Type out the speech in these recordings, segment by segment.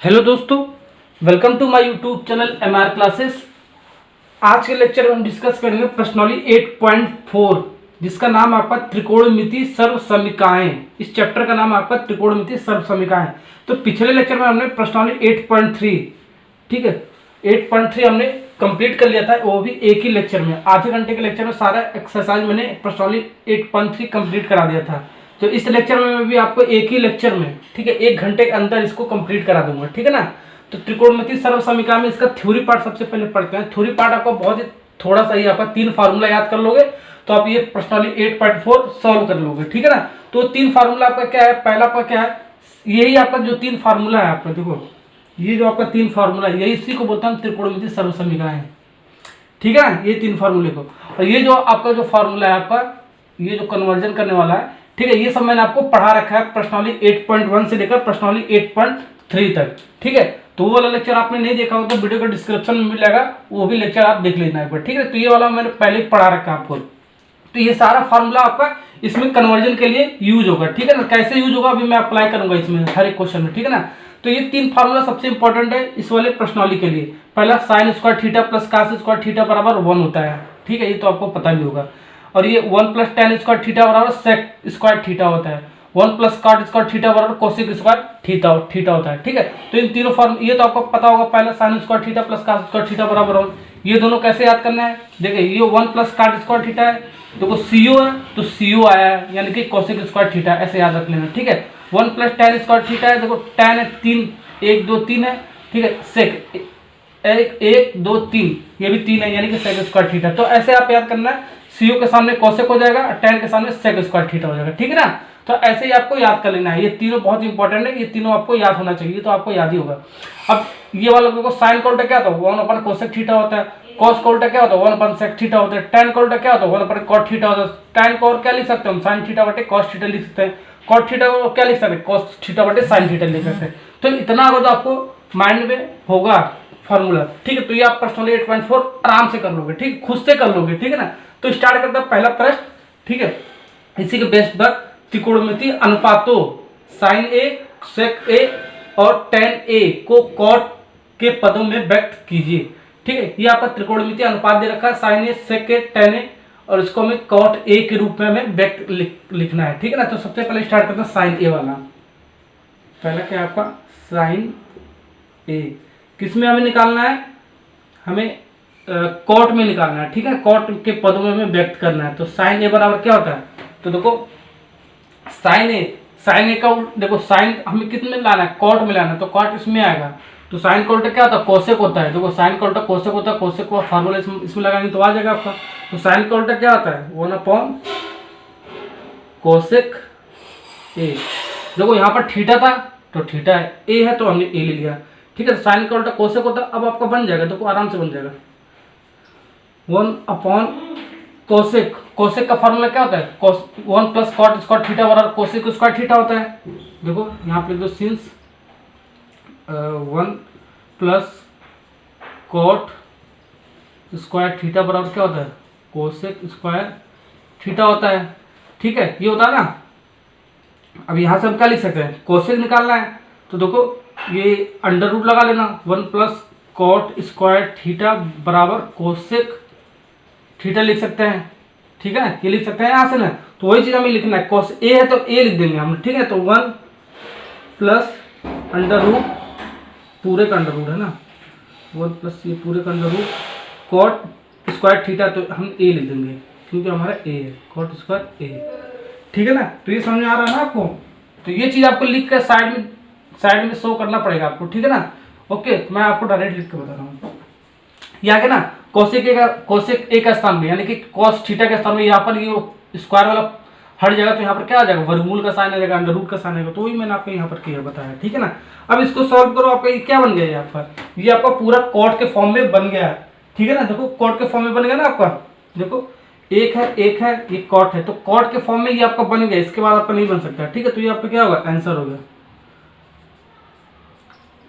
Hello दोस्तों, welcome to my YouTube channel MR classes. आज के लेक्चर में हम डिस्कस करेंगे प्रश्नावली 8.4 जिसका नाम आपका त्रिकोणमिति सर्वसमीकाएं। इस चैप्टर का नाम आपका त्रिकोणमिति सर्वसमीकाएं। तो पिछले लेक्चर में हमने प्रश्नावली 8.3, ठीक है, 8.3 हमने कंप्लीट कर लिया था, वो भी एक ही लेक्चर में, आधे घंटे के लेक्चर में सारा एक्सरसाइज मैंने प्रश्नावली 8.3 कंप्लीट करा दिया था। तो इस लेक्चर में मैं भी आपको एक ही लेक्चर में, ठीक है, 1 घंटे के अंदर इसको कंप्लीट करा दूंगा, ठीक है ना। तो त्रिकोणमिति सर्वसमीका में इसका थ्योरी पार्ट सबसे पहले पढ़ते हैं। थ्योरी पार्ट आपको बहुत ही थोड़ा सा ही, आपका 3 फार्मूला याद कर लोगे तो आप ये प्रश्नावली 8.4 सॉल्व कर लोगे, ठीक है ना। तो 3 फार्मूला आपका क्या है, पहला आपका क्या है, यही आपका जो 3 फार्मूला है आपका, देखो ये जो आपका 3 फार्मूला है, यही इसी को बोलता हूँ त्रिकोणमिति सर्वसमीकाएं, ठीक है ना। ये 3 फार्मूले को, और ये जो आपका जो फार्मूला है आपका, ये जो कन्वर्जन करने वाला है, ठीक है, ये सब मैंने आपको पढ़ा रखा है प्रश्नावली 8.1 से लेकर प्रश्नावली 8.3 तक, ठीक है। तो वो वाला लेक्चर आपने नहीं देखा हो तो वीडियो का डिस्क्रिप्शन में मिलेगा, वो भी लेक्चर आप देख लेना एक बार, ठीक है। तो ये वाला मैंने पहले ही पढ़ा रखा है आपको। तो ये सारा फार्मूला आपका इसमें कन्वर्जन के लिए यूज होगा, ठीक है ना। कैसे यूज होगा अभी मैं अप्लाई करूंगा इसमें हर एक क्वेश्चन में, ठीक है ना। तो ये 3 फार्मूला सबसे इंपॉर्टेंट है इस वाले प्रश्नावली के लिए। पहला sine square theta plus cos square theta बराबर 1 होता है, ठीक है, ये तो आपको पता भी होगा। और ये 1 प्लस टेन स्क्वायर थीटा बराबर सेक स्क्वायर थीटा होता है। 1 प्लस कॉट स्क्वायर थीटा बराबर कोसेक स्क्वायर थीटा होता है, ठीक है। तो इन तीनों फॉर्म ये तो आपको पता होगा। पहला sine square theta plus cos square theta बराबर 1, ये दोनों कैसे याद करना है, देखिए ये 1 प्लस कॉट स्क्वायर थीटा है, देखो CO है तो CO आया है, यानी कि कोसेक स्क्वायर थीटा, ऐसे याद रख लेना, ठीक है। 1 प्लस टेन स्क्वायर थीटा है, देखो टेन है 3, 1 2 3 है, ठीक है, सेक 1 2 3, ये भी 3 है, यानी कि सेक स्क्वायर थीटा। तो ऐसे आप याद करना है, CO के सामने कोसेक हो जाएगा, टेन के सामने सेक स्क्वायर थीटा हो जाएगा, ठीक है ना। तो ऐसे ही आपको याद कर लेना है। ये तीनों बहुत इंपॉर्टेंट है, ये तीनों आपको याद होना चाहिए, तो आपको याद ही होगा। अब ये वाला देखो, साइन का उल्टा क्या होता है, 1 अपन कोसेक थीटा होता है। कॉस का उल्टा क्या होता है, 1 अपन सेक थीटा होता है। टेन का उल्टा क्या होता है, 1 अपन कॉट थीटा होता है। टेन को और क्या लिख सकते हैं हम, साइन थीटा बटे कॉस थीटा लिख सकते हैं। कॉट थीटा को क्या लिख सकते हैं, कॉस थीटा बटे साइन थीटा लिख सकते हैं। तो इतना अगर आपको माइंड में होगा फॉर्मूला, ठीक है, तो ये आप प्रश्नावली 8.4 आराम से कर लोगे, ठीक, खुद से कर लोगे, ठीक है ना। तो स्टार्ट करते हैं पहला प्रश्न, ठीक है। इसी के बेस्ट पर त्रिकोणमिति अनुपातों साइन ए, सेक ए और टेन ए को कॉट के पदों में व्यक्त कीजिए, ठीक है। ये आपका त्रिकोणमिति अनुपात दे रखा है, साइन ए, सेक ए, टेन ए, और इसको हमें कॉट ए के रूप में हमें व्यक्त लिखना है, ठीक है ना। तो सबसे पहले स्टार्ट करते हैं साइन ए वाला। पहला क्या है आपका, साइन ए किस में हमें निकालना है, हमें कॉट में निकालना है, ठीक है, कॉट के पदों में हमें व्यक्त करना है। तो साइन ए बराबर क्या होता है, तो देखो साइन ए का देखो साइन हमें किस में लाना है, कॉट में लाना है, तो कॉट इसमें आएगा। तो साइन का उल्टा क्या होता है, कोसेक होता है। देखो साइन का उल्टा कोसेक होता है, कोसेक का फार्मूला इसमें लगाएंगे तो आ जाएगा आपका। तो साइन का उल्टा क्या होता है, 1 अपॉन कोसेक ए। देखो यहाँ पर थीटा था तो थीटा है, ए है तो हमने ए ले लिया, ठीक है। तो साइन का उल्टा कोसेक होता है, अब आपका बन जाएगा, देखो आराम से बन जाएगा 1 अपॉन कोसेक। कोसेक का फार्मूला क्या होता है, 1 प्लस कॉट स्क्वायर थीटा बराबर कोसेक स्क्वायर थीटा होता है। देखो यहाँ पे लिख दो, since 1 plus cot square theta बराबर क्या होता है, कोसेक स्क्वायर थीटा होता है, ठीक है, ये होता है ना। अब यहाँ से हम क्या लिख सकते हैं, कोसेक निकालना है, तो देखो ये अंडर रूट लगा लेना, 1 प्लस कॉट स्क्वायर थीटा बराबर कोसेक थीटा लिख सकते हैं, ठीक है, ये लिख सकते हैं यहाँ से ना। तो वही चीज हमें लिखना है, कॉस ए है तो ए लिख देंगे हम, ठीक है। तो 1 प्लस अंडर रूट, पूरे का अंडर रूट है ना, 1 प्लस ये पूरे का under root cot square theta, तो हम ए लिख देंगे क्योंकि हमारा ए है, कॉट स्क्वायर ए, ठीक है ना। तो ये समझ में आ रहा है ना आपको। तो ये चीज आपको लिख कर साइड में शो करना पड़ेगा आपको, ठीक है ना। ओके, मैं आपको डायरेक्ट लिख के बता रहा हूँ। ये आगे ना कोसेक ए का स्थान में, यानी कि कॉस थीटा के स्थान में यहाँ पर ये स्क्वायर वाला हट जाएगा, तो यहाँ पर क्या आ जाएगा, वर्गमूल का साइन आ जाएगा, अंडर रूट का साइन आएगा। तो वही मैंने आपको यहाँ पर क्लियर बताया, ठीक है ना। अब इसको सॉल्व करो, आपका ये क्या बन गया यहाँ पर, ये आपका पूरा कॉट के फॉर्म में बन गया है, ठीक है ना। देखो कॉट के फॉर्म में बन गया ना आपका, देखो एक है ये कॉट है, तो कॉट के फॉर्म में ये आपका बन गया, इसके बाद आपका नहीं बन सकता, ठीक है। तो ये आपका क्या होगा, आंसर हो गया,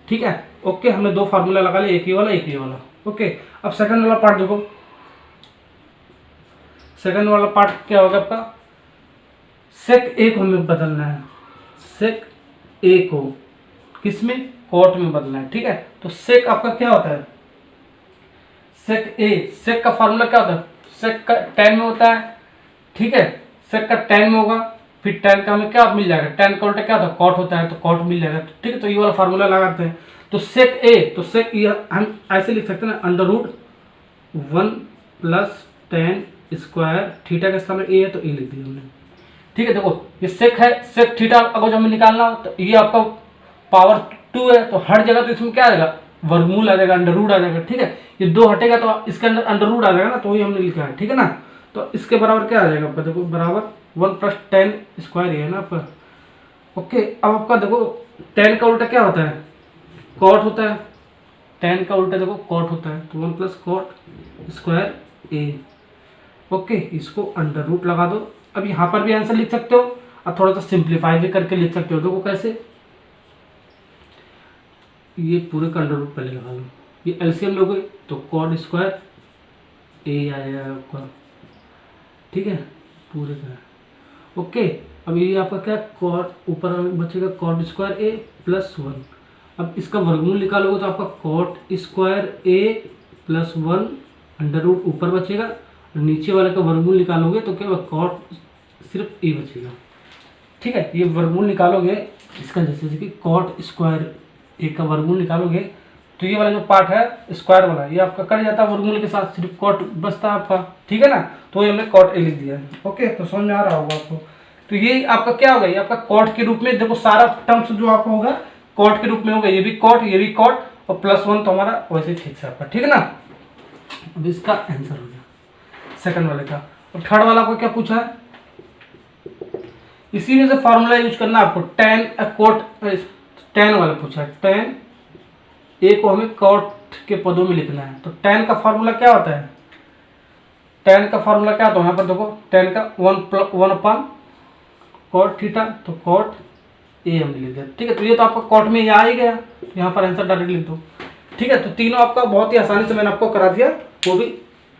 ठीक है। ओके, हमने 2 फार्मूला लगा लिया, एक ये वाला एक ये वाला। ओके, अब सेकंड वाला पार्ट देखो। सेकंड वाला पार्ट क्या होगा आपका, सेक ए को हमें बदलना है, सेक ए को किसमें, कॉट में बदलना है। ठीक है, तो सेक आपका क्या होता है, सेक ए, सेक का फार्मूला क्या होता है, सेक का tan में होता है। ठीक है, सेक का tan में होगा, फिर tan का हमें क्या मिल जाएगा, tan का उल्टा क्या होता है, कॉट होता है, तो कॉट मिल जाएगा। ठीक है, तो ये वाला फार्मूला लगाते हैं। तो सेक ए, तो सेक ये हम ऐसे लिख सकते हैं ना, √1 प्लस tan स्क्वायर, थीटा का स्थान में ए है तो ए लिख दिया हमने। ठीक है, देखो ये सेक है, सेक थीटा अगर हमें निकालना हो तो ये आपका पावर 2 है, तो हर जगह तो इसमें क्या आ जाएगा, वर्गमूल आ जाएगा, अंडर रूट आ जाएगा। ठीक है, ये 2 हटेगा तो इसके अंदर अंडर रूट आ जाएगा ना, तो वही हमने लिखा है। ठीक है ना, तो इसके बराबर क्या आ जाएगा आपका, देखो बराबर 1 प्लस tan स्क्वायर है ना आपका। ओके, अब आपका देखो tan का उल्टा क्या होता है, कॉट होता है, tan का उल्टा देखो कॉट होता है, तो 1 प्लस कॉट स्क्वायर ए। ओके, इसको अंडर रूट लगा दो। अब यहाँ पर भी आंसर लिख सकते हो और थोड़ा सा सिंप्लीफाई भी करके लिख सकते हो। देखो कैसे, ये पूरे का अंडर रूट पहले लगा लो, ये एलसीएम लोगे तो कॉट स्क्वायर ए आएगा आपका। ठीक है, पूरे का। ओके, अब ये आपका क्या, कॉट ऊपर बचेगा कॉट स्क्वायर ए प्लस 1। अब इसका वर्गमूल निकालोगे तो आपका cot square A plus 1 under root ऊपर बचेगा, और नीचे वाले का वर्गमूल निकालोगे तो क्या होगा, कॉट सिर्फ ए बचेगा। ठीक है, ये वर्गमूल निकालोगे इसका, जैसे कि कॉट स्क्वायर ए का वर्गमूल निकालोगे तो ये वाला जो पार्ट है स्क्वायर वाला, ये आपका कट जाता है वर्गमूल के साथ, सिर्फ कॉट बचता है आपका। ठीक है ना, तो ये हमने कॉट ए लिख दिया है। ओके, तो समझ में आ रहा होगा आपको। तो ये आपका क्या होगा, ये आपका कॉट के रूप में, देखो सारा टर्म्स जो आपका होगा कॉट के रूप में होगा, ये भी कॉट, ये भी कॉट, और प्लस 1 तो हमारा वैसे फिक्स है आपका। ठीक है ना, अब इसका आंसर हो गया सेकंड वाले का। और थर्ड वाला को क्या पूछा है, इसी में से फार्मूला यूज करना आपको, tan कोट tan वाला पूछा है, tan ए को हमें कॉट के पदों में लिखना है। तो tan का फार्मूला क्या होता है, tan का फार्मूला क्या होता है, यहाँ पर देखो tan का 1 अपन कॉट थीटा, तो कॉट ए हमने लिख दिया। ठीक है, तो ये तो आपका कॉट में ये आ ही गया, यहाँ पर आंसर डायरेक्ट लिख दो। ठीक है, तो तीनों आपका बहुत ही आसानी से मैंने आपको करा दिया, वो भी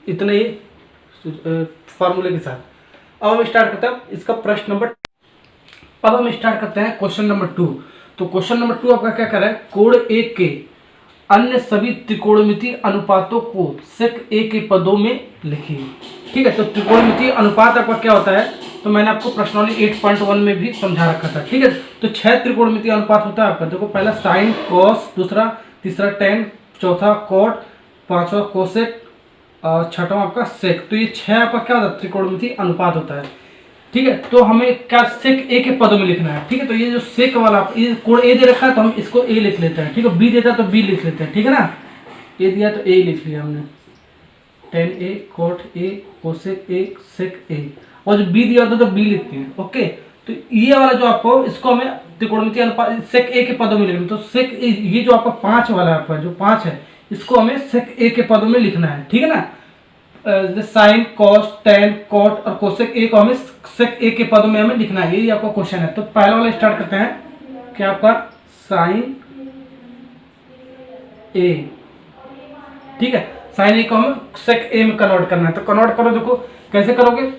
इतने ही फार्मूले के साथ। अब हम स्टार्ट करते हैं इसका प्रश्न नंबर, अब हम स्टार्ट करते हैं क्वेश्चन नंबर 2। तो क्वेश्चन नंबर 2 आपका क्या कर रहा है, कोण ए के अन्य सभी त्रिकोणमितीय अनुपातों को सेक ए के पदों में लिखिए। ठीक है, तो त्रिकोणमितीय अनुपात आपका क्या होता है, तो मैंने आपको प्रश्नावली 8.1 में भी समझा रखा था। ठीक है, तो 6 त्रिकोणमितीय अनुपात होता है आपका। देखो पहला साइन, कॉस, दूसरा तीसरा tan, चौथा कॉट, पांचवा कोसेक और छठवां आपका सेक। तो ये 6 आपका क्या होता है, त्रिकोणमितीय अनुपात होता है। ठीक है, तो हमें क्या सेक ए के पदों में लिखना है। ठीक है, तो ये जो सेक वाला ये कोण ए दे रखा है तो हम इसको ए लिख लेते हैं। ठीक है, बी देता है तो बी लिख लेते हैं। ठीक है ना, ए दिया तो ए लिख लिया हमने, tan A, cot A, cosec A, sec A, और जो बी दिया होता है तो बी लिखते हैं। ओके, तो ये वाला जो आपको, इसको हमें त्रिकोणमितीय अनुपात सेक ए के पदों में लिखना है। तो सेक ए, ये जो आपका 5 वाला आपका जो 5 है, इसको हमें सेक ए के पदों में लिखना है। ठीक है ना, साइन, कॉस, tan, कॉट और कोसेक ए को हमें सेक ए के पदों में हमें लिखना है। यही आपका क्वेश्चन है। तो पहला वाला स्टार्ट करते हैं, क्या आपका साइन ए। ठीक है, साइन ए को हमें सेक ए में कन्वर्ट करना है। तो कन्वर्ट करो, देखो कैसे करोगे,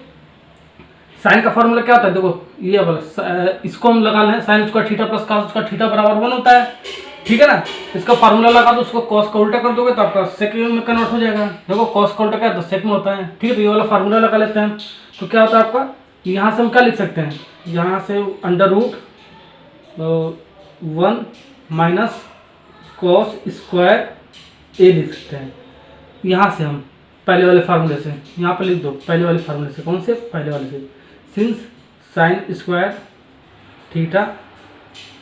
साइन का फॉर्मूला क्या होता है, देखो ये वाला, इसको हम लगा लें, sign square theta plus cos square theta बराबर 1 होता है। ठीक है ना, इसका फार्मूला लगा दो, उसको कॉस का उल्टा कर दोगे तो आपका सेक में कन्वर्ट हो जाएगा। देखो कॉस का उल्टा क्या है, तो सेक में होता है। ठीक है, तो ये वाला फार्मूला लगा लेते हैं। तो क्या होता है आपका, यहाँ से हम क्या लिख सकते हैं, यहाँ से under root 1 minus cos square A लिख सकते हैं। यहाँ से हम पहले वाले फार्मूले से यहाँ पर लिख दो, पहले वाले फार्मूले से, कौन से, पहले वाले से, since sign square theta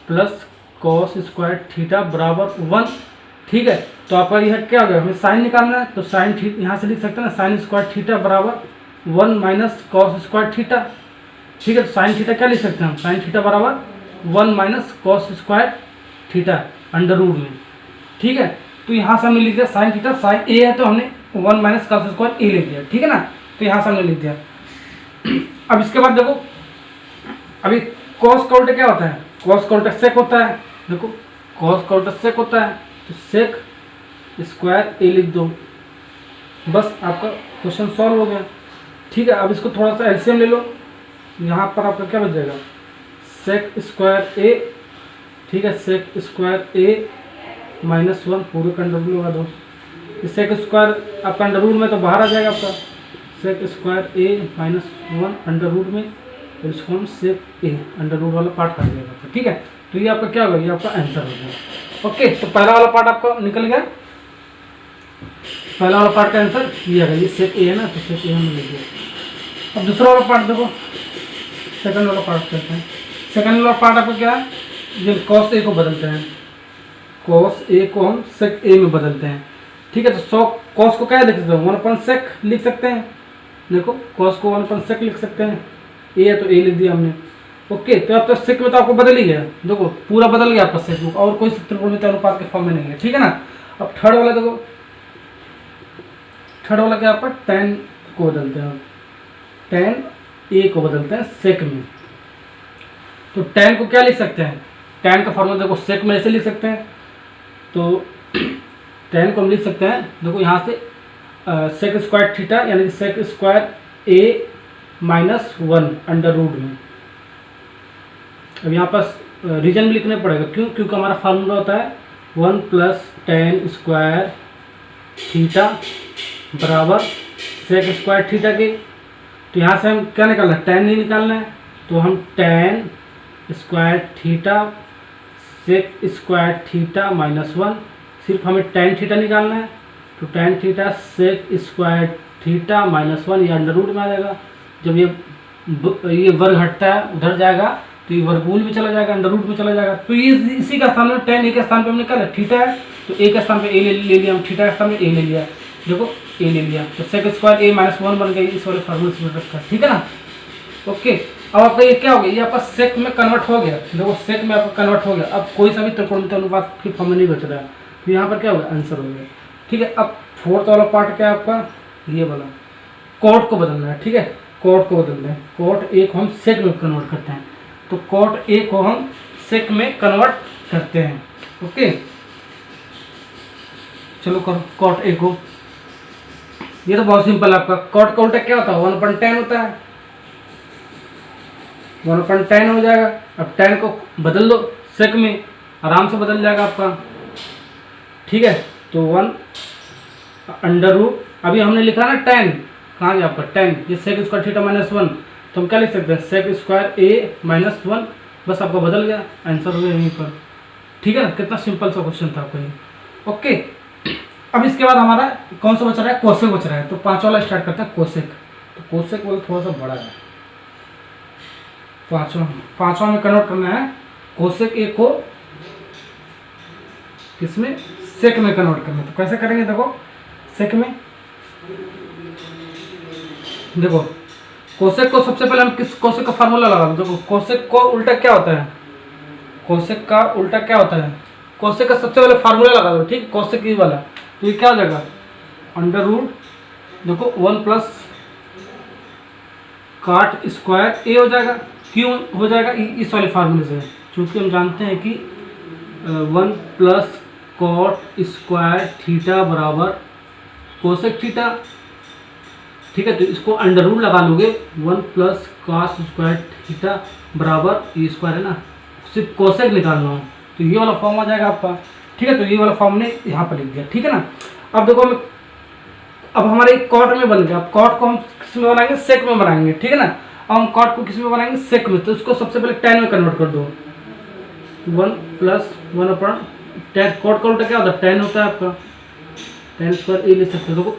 plus cos square theta बराबर 1। ठीक है, तो आपका यह क्या हो गया, हमें साइन निकालना है, तो साइन थीटा यहाँ से लिख सकते हैं ना, साइन स्क्वायर थीटा बराबर 1 माइनस कॉस स्क्वायर थीटा। ठीक है, तो साइन थीटा क्या लिख सकते हैं हम, साइन थीटा बराबर 1 minus cos square theta under root में। ठीक है, तो यहाँ से हमने लिख दिया साइन थीटा, साइन ए है तो हमने 1 माइनस कॉस स्क्वायर ए लिख दिया। ठीक है ना, तो यहाँ से हमने लिख दिया। अब इसके बाद देखो, अभी कॉस का उल्टा क्या होता है, कॉस का उल्टा सेक होता है। देखो कॉस का उल्टा सेक होता है, तो सेक स्क्वायर ए लिख दो, बस आपका क्वेश्चन सॉल्व हो गया। ठीक है, अब इसको थोड़ा सा एलसीएम ले लो, यहाँ पर आपका क्या बच जाएगा, सेक स्क्वायर ए। ठीक है, सेक स्क्वायर ए -1 पूरे का अंडर रूट लगा दो। सेक स्क्वायर आपका अंडर रूट में तो बाहर आ जाएगा आपका, सेक स्क्वायर ए -1 अंडर रूट में, तो इसको हम सेक ए अंडर रूट वाला पार्ट कर देगा। ठीक है, तो ये आपका क्या होगा, ये आपका आंसर हो गया। ओके, तो पहला वाला पार्ट आपका निकल गया, पहला वाला पार्ट का आंसर ये है, ये सेक ए है ना, तो सेक ए हमने लिख दिया। अब दूसरा वाला पार्ट देखो, सेकंड वाला पार्ट कहते हैं। सेकंड वाला पार्ट आपका क्या है, ये कॉस ए को बदलते हैं, कॉस ए को हम सेक ए में बदलते हैं। ठीक है, तो कॉस को क्या लिख सकते हैं, 1/sec लिख सकते हैं। देखो कॉस को 1/sec लिख सकते हैं, ए है तो ए लिख दिया हमने। ओके, तो अब तो सेक में तो आपको बदल ही गया, देखो पूरा बदल गया आपका सेक में, और कोई त्रिकोणमितीय अनुपात के फॉर्म में नहीं है। ठीक है ना। अब थर्ड वाला देखो, थर्ड वाला क्या आपका tan को बदलते हैं, tan ए को बदलते हैं सेक में। तो tan को क्या लिख सकते हैं, tan का फॉर्मूला देखो सेक में ऐसे लिख सकते हैं, तो tan को हम लिख सकते हैं, देखो यहाँ से सेक स्क्वायर थीटा यानी कि सेक स्क्वायर ए -1 अंडर रूट में। अब यहाँ पर रीजन भी लिखना पड़ेगा, क्यों, क्योंकि हमारा फार्मूला होता है 1 + tan स्क्वायर थीटा बराबर सेक स्क्वायर थीटा के। तो यहाँ से हम क्या निकालना है, tan नहीं निकालना है, तो हम tan square theta sec square theta -1, सिर्फ हमें tan थीटा निकालना है, तो tan theta sec square theta -1 ये अंडर रूट में आ जाएगा। जब ये वर्ग हटता है उधर जाएगा, तो ये वर्गमूल में चला जाएगा, अंडर रूट में चला जाएगा। तो ये इसी का स्थान में tan ए के स्थान पे हमने क्या लिया, थीटा है, तो ए के स्थान पे ए ले लिया हम, थीटा के स्थान पे ए ले लिया, देखो ए ले लिया, तो सेक स्क्वायर ए -1 बन गई, इस वाले फार्मूले में रखा। ठीक है ना। ओके, अब आपका ये क्या हो गया, ये आपका सेक में कन्वर्ट हो गया, देखो सेक में आपका कन्वर्ट हो गया। अब कोई सा भी त्रिकोणमितीय अनुपात के फॉर्म में नहीं बच रहा है, तो यहाँ पर क्या होगा, आंसर हो गया। ठीक है, अब फोर्थ वाला पार्ट क्या है आपका, ये वाला कॉट को बदलना है। ठीक है, कॉट को बदलना है, कॉट ए को हम सेक में कन्वर्ट करते हैं, तो कॉट ए को हम सेक में कन्वर्ट करते हैं। ओके, चलो करो कॉट ए को, ये तो बहुत सिंपल है आपका। कॉट का उल्टा क्या होता है, 1/tan होता है, 1/tan हो जाएगा। अब tan को बदल दो सेक में, आराम से बदल जाएगा आपका। ठीक है, तो 1 अंडर रूट, अभी हमने लिखा ना tan, कहाँ गया आपका tan, ये सेक स्क्वायर थीटा -1, तो हम क्या लिख सकते हैं, सेक स्क्वायर ए -1, बस आपका बदल गया, आंसर हो गया यहीं पर। ठीक है ना, कितना सिंपल सा क्वेश्चन था आपका ये। ओके, अब इसके बाद हमारा कौन सा बच रहा है, कोसेक बच रहा है। तो पांचवा वाला स्टार्ट करते हैं, कोसेक। तो कोसेक वाला थोड़ा सा बड़ा है, पांचवा में कन्वर्ट करना है कोसेक ए को किसमें, सेक में कन्वर्ट करना है। तो कैसे करेंगे, देखो सेक में, देखो कोसेक को सबसे पहले हम किस कोसेक का फार्मूला लगा दो। देखो कोसेक को उल्टा क्या होता है, कोसेक का उल्टा क्या होता है, कोसेक का सबसे पहले फार्मूला लगा दो। ठीक, कोसेक ई वाला, तो ये क्या हो जाएगा, अंडर रूट, देखो 1 + काट स्क्वायर ए हो जाएगा। क्यों हो जाएगा, इस वाले फार्मूले से, क्योंकि हम जानते हैं कि 1 + कॉट स्क्वायर थीटा बराबर कोसेक थीटा। ठीक है, तो इसको अंडर रूट लगा लोगे, 1 + कॉस स्क्वायर थीटा बराबर ये स्क्वायर है ना, सिर्फ कोसेक निकालना हो, तो ये वाला फॉर्म आ जाएगा आपका। ठीक है, तो ये वाला फॉर्म ने यहाँ पर लिख दिया। ठीक है ना। अब देखो हम, अब हमारे कॉट में बन गया। अब कॉट को हम किस में बनाएंगे, सेक में बनाएंगे। ठीक है ना। अब हम कॉट को किस में बनाएंगे, सेक में, तो इसको सबसे पहले tan में कन्वर्ट कर दो, 1 + 1/tan, कॉट का उल्टा क्या होता है, tan होता है आपका, tan स्क्वायर ए लिख सकते हो। देखो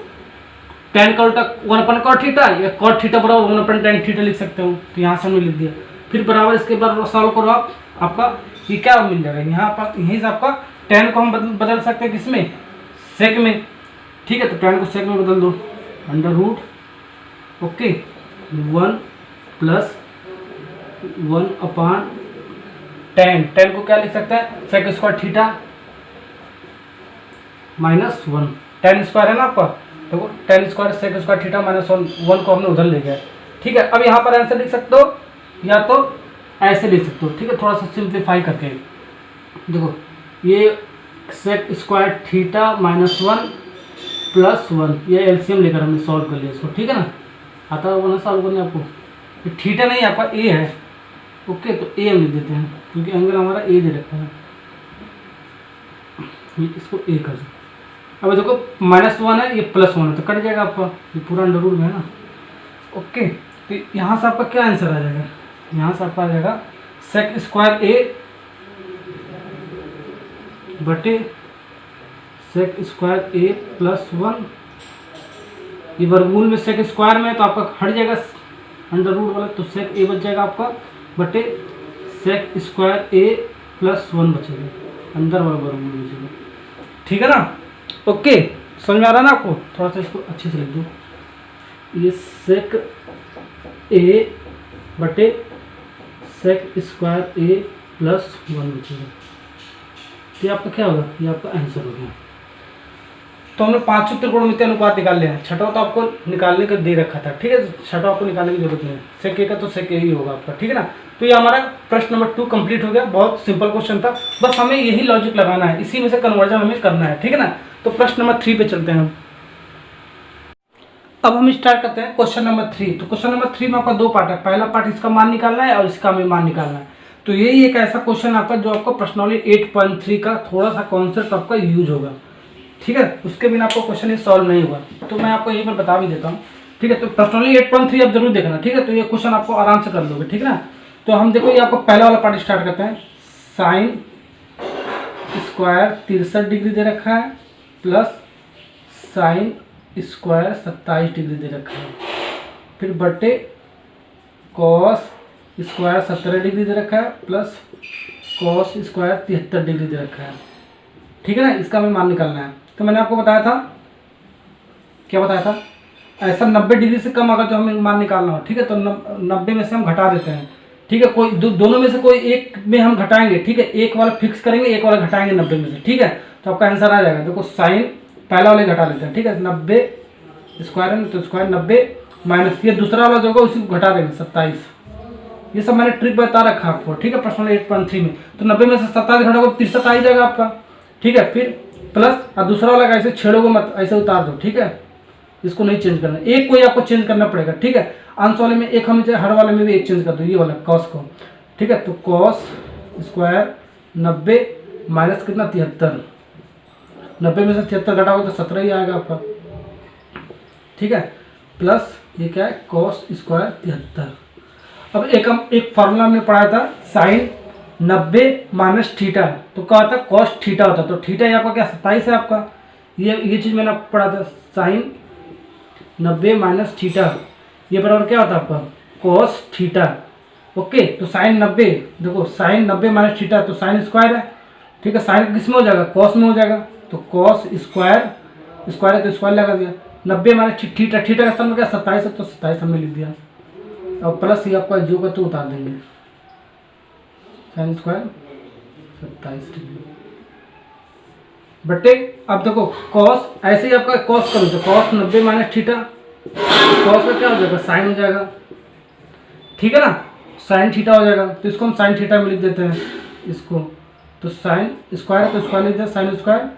tan का उल्टा 1/cot थीटा, या cot थीटा बराबर 1/tan थीटा लिख सकते हो, तो यहाँ से हमने लिख दिया। फिर बराबर इसके बाद सॉल्व करो आप, आपका ये क्या मिल जाएगा, यहाँ पर यहीं से आपका tan को हम बदल सकते हैं किसमें, सेक में। ठीक है, तो tan को सेक में बदल दो, under root, okay, 1 + 1/tan, tan को क्या लिख सकते हैं, sec square theta -1, tan square है ना आपका, देखो tan square sec square theta -1 को हमने उधर ले गया। ठीक है, अब यहाँ पर आंसर लिख सकते हो, या तो ऐसे लिख सकते हो। ठीक है, थोड़ा सा सिंप्लीफाई करके देखो, ये सेक स्क्वायर थीटा -1 + 1, ये एलसीएम लेकर हमने सॉल्व कर लिया इसको। ठीक है ना, आता होगा ना सॉल्व करने आपको। ये थीटा नहीं आपका ए है, ओके, तो ए हम लिख देते हैं, क्योंकि एंगल हमारा ए दे रखा है। इसको ए कर दो। अब देखो -1 है, ये +1 है, तो कट जाएगा आपका, ये पूरा अंडर रूट में है ना। ओके, तो यहाँ से आपका क्या आंसर आ जाएगा, यहाँ से आपका आ जाएगा सेक स्क्वायर ए बटे सेक स्क्वायर ए +1। ये वर्गमूल में सेक स्क्वायर में है तो आपका हट जाएगा अंडर रूट वाला, तो सेक ए बच जाएगा आपका बटे सेक स्क्वायर ए +1 बचेगा, अंदर वाला वर्गमूल बचेगा। ठीक है ना। ओके, समझ में आ रहा है ना आपको। थोड़ा सा इसको अच्छे से लिख दो, ये सेक ए बटे सेक स्क्वायर ए +1 बचेगा। ये आपका क्या होगा, ये आपका आंसर हो गया। तो हमने 5 त्रिकोणमितीय अनुपात निकाल लिया है। छठा तो आपको निकालने का दे रखा था, ठीक है, छठा आपको निकालने की जरूरत नहीं है, सेक ए का तो सेक ए ही होगा आपका। ठीक है ना। तो ये हमारा प्रश्न नंबर 2 कंप्लीट हो गया। बहुत सिंपल क्वेश्चन था, बस हमें यही लॉजिक लगाना है, इसी में से कन्वर्जन हमें करना है। ठीक है ना। तो प्रश्न नंबर 3 पे चलते हैं। अब हम स्टार्ट करते हैं क्वेश्चन नंबर 3। तो क्वेश्चन नंबर 3 में आपका 2 पार्ट है, पहला पार्ट इसका मान निकालना है और इसका हमें मान निकालना है। तो यही एक ऐसा क्वेश्चन आपका जो आपको प्रश्नावली 8.3 का थोड़ा सा कॉन्सेप्ट आपका यूज होगा। ठीक है, उसके बिना आपको क्वेश्चन ये सॉल्व नहीं होगा, तो मैं आपको यहीं पर बता भी देता हूँ। ठीक है, तो प्रश्नावली 8.3 आप जरूर देखना। ठीक है, तो ये क्वेश्चन आपको आराम से कर लोगे। ठीक है ना। तो हम देखो, ये आपको पहला वाला पार्ट स्टार्ट करते हैं। साइन स्क्वायर 63 डिग्री दे रखा है प्लस साइन स्क्वायर 27 डिग्री दे रखा है, फिर बटे कॉस स्क्वायर 17 डिग्री दे रखा है प्लस कॉस स्क्वायर 73 डिग्री दे रखा है। ठीक है ना। इसका हमें मान निकालना है। तो मैंने आपको बताया था, क्या बताया था, ऐसा 90 डिग्री से कम अगर जो हमें मान निकालना हो, ठीक है, तो 90 में से हम घटा देते हैं। ठीक है, कोई दोनों में से कोई एक में हम घटाएंगे। ठीक है, एक वाला फिक्स करेंगे, एक वाला घटाएंगे 90 में से। ठीक है, तो आपका आंसर आ जाएगा। देखो साइन पहला वाले घटा लेते हैं। ठीक है, 90 स्क्वायर है तो स्क्वायर 90 माइनस ये दूसरा वाला जो होगा उसी को घटा देंगे 27। ये सब मैंने ट्रिक बता रखा आपको। ठीक है, प्रश्न 8.3 में। तो 90 में से 27 घटाओगे 63 आ जाएगा आपका। ठीक है, फिर प्लस और दूसरा वाला ऐसे छेड़ोगे मत, ऐसे उतार दो। ठीक है, इसको नहीं चेंज करना, एक कोई आपको चेंज करना पड़ेगा। ठीक है, अंश वाले में एक, हम हर वाले में भी एक चेंज कर दो, ये वाला कॉस को। ठीक है, तो कॉस स्क्वायर 90 माइनस कितना 73, 90 में से 73 घटाओगे तो 17 ही आएगा आपका। ठीक है, प्लस ये क्या है कॉस स्क्वायर 73। अब एक फार्मूला हमने पढ़ा था, साइन 90 माइनस थीटा, तो क्या होता है कॉस थीटा होता है। तो थीटा ये आपका क्या 27 है आपका। ये चीज़ मैंने आपको पढ़ा था, साइन 90 माइनस थीटा ये बराबर क्या होता है आपका कॉस थीटा। ओके, तो साइन 90, देखो साइन 90 माइनस थीटा तो साइन स्क्वायर है। ठीक है, साइन किस में हो जाएगा, कॉस में हो जाएगा, तो कॉस स्क्वायर स्क्वायर है तो स्क्वायर लगा दिया। 90 माइनस थीटा, थीटा का स्थान में क्या 27 है तो 27 हमने लिख दिया। और प्लस ये आपका जो का तो उतार देंगे, साइन स्क्वायर 27 डिग्री बटे। अब देखो कॉस ऐसे ही आपका कॉस करो तो कॉस 90 माइनस थीटा, कॉस का क्या हो जाएगा साइन हो जाएगा। ठीक है ना, साइन थीटा हो जाएगा, तो इसको हम साइन थीटा में लिख देते हैं इसको। तो साइन स्क्वायर है तो स्क्वायर लिख देते साइन स्क्वायर।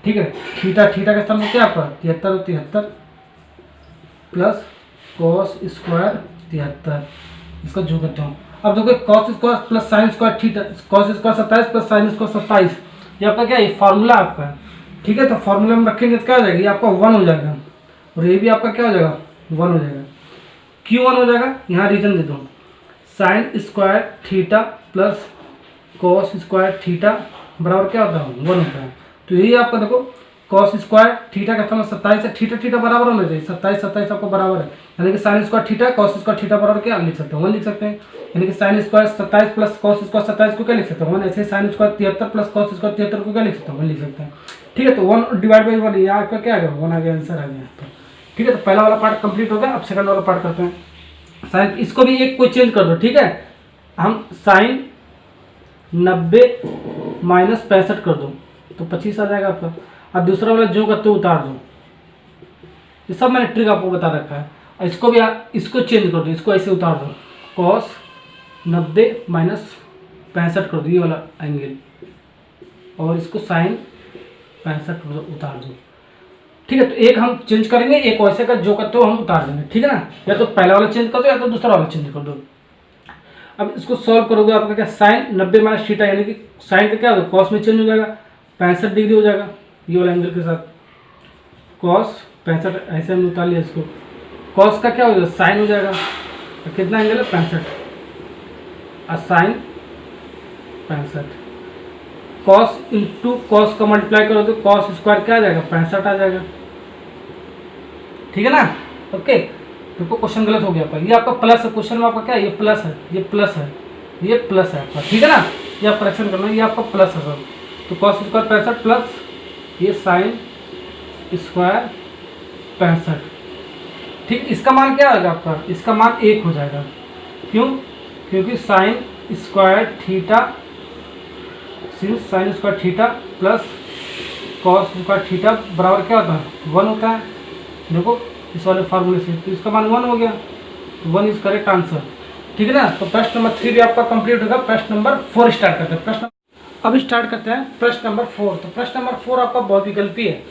ठीक है, थीटा का स्थान में क्या आपका 73 प्लस कॉस स्क्वायर 73, इसका जो करता हूँ। अब देखो cos square plus sign square theta, cos square 27 plus sine square 27, ये आपका क्या है फार्मूला आपका है। ठीक है, तो फार्मूला में रखेंगे तो क्या हो जाएगा, ये आपका 1 हो जाएगा और ये भी आपका क्या हो जाएगा 1 हो जाएगा। क्यों 1 हो जाएगा, यहाँ रीजन दे दो, sign square theta plus cos square theta बराबर क्या होता है 1 होता है। तो यही आपका देखो कॉस स्क्वायर थीटा का मतलब 27 है, थीटा बराबर होना चाहिए, 27 आपको बराबर है, यानी कि sign square theta cos square theta बराबर क्या लिख सकते हैं 1 लिख सकते हैं। यानी कि sine square 27 plus cos square 27 को क्या लिख सकते हैं 1, ऐसे sine square 73 plus cos square 73 को क्या लिख सकते हैं 1 लिख सकते हैं। ठीक है, तो 1 डिवाइड बाई 1, यहाँ आपका क्या आ गया 1 आ गया, आंसर आ गया। ठीक है, तो पहला वाला पार्ट कंप्लीट हो गया। अब सेकंड वाला पार्ट करते हैं। साइन इसको भी एक कोई चेंज कर दो। ठीक है, हम साइन 90 माइनस 65 कर दो तो 25 आ जाएगा आपका। अब दूसरा वाला जो करते हो उतार दो, ये सब मैंने ट्रिक आपको बता रखा है। और इसको भी इसको चेंज कर दो, इसको ऐसे उतार दो, कॉस 90 माइनस 65 कर दो ये वाला एंगल, और इसको साइन 65 कर दो उतार दो। ठीक है, तो एक हम चेंज करेंगे, एक वैसे का जो करते हो हम उतार देंगे। ठीक है ना, या तो पहला वाला चेंज कर दो या तो दूसरा वाला चेंज कर दो। अब इसको सॉल्व करोगे आपका क्या साइन 90 माइनस थीटा, यानी कि साइन का क्या होगा कॉस में चेंज हो जाएगा, 65 डिग्री हो जाएगा ये वाला एंगल के साथ। कॉस 65 ऐसे हम उतार लिया इसको, कॉस का क्या हो जाएगा साइन हो जाएगा। तो कितना एंगल है 65 और साइन 65। कॉस इंटू कॉस का मल्टीप्लाई करो तो कॉस स्क्वायर क्या आ जाएगा 65 आ जाएगा। ठीक है ना। ओके देखो क्वेश्चन गलत हो गया आपका, ये आपका प्लस है, क्वेश्चन में आपका क्या है ये प्लस है, ये प्लस है, ये प्लस है आपका। ठीक है ना, ये आप करेक्शन करना, ये आपका प्लस है सब। तो कॉस स्क्वायर 65 प्लस ये साइन स्क्वायर 65। ठीक, इसका मान क्या आएगा आपका, इसका मान 1 हो जाएगा। क्यों, क्योंकि sign square theta sine square theta plus cos square theta बराबर क्या होता है 1 होता है। देखो इस वाले फार्मूले से, तो इसका मान 1 हो गया, तो 1 इज करेक्ट आंसर। ठीक है ना। तो प्रश्न नंबर 3 भी आपका कंप्लीट होगा। प्रश्न नंबर 4 स्टार्ट करते हैं। प्रश्न अब स्टार्ट करते हैं प्रश्न नंबर 4। तो प्रश्न नंबर 4 आपका बहुविकल्पी है।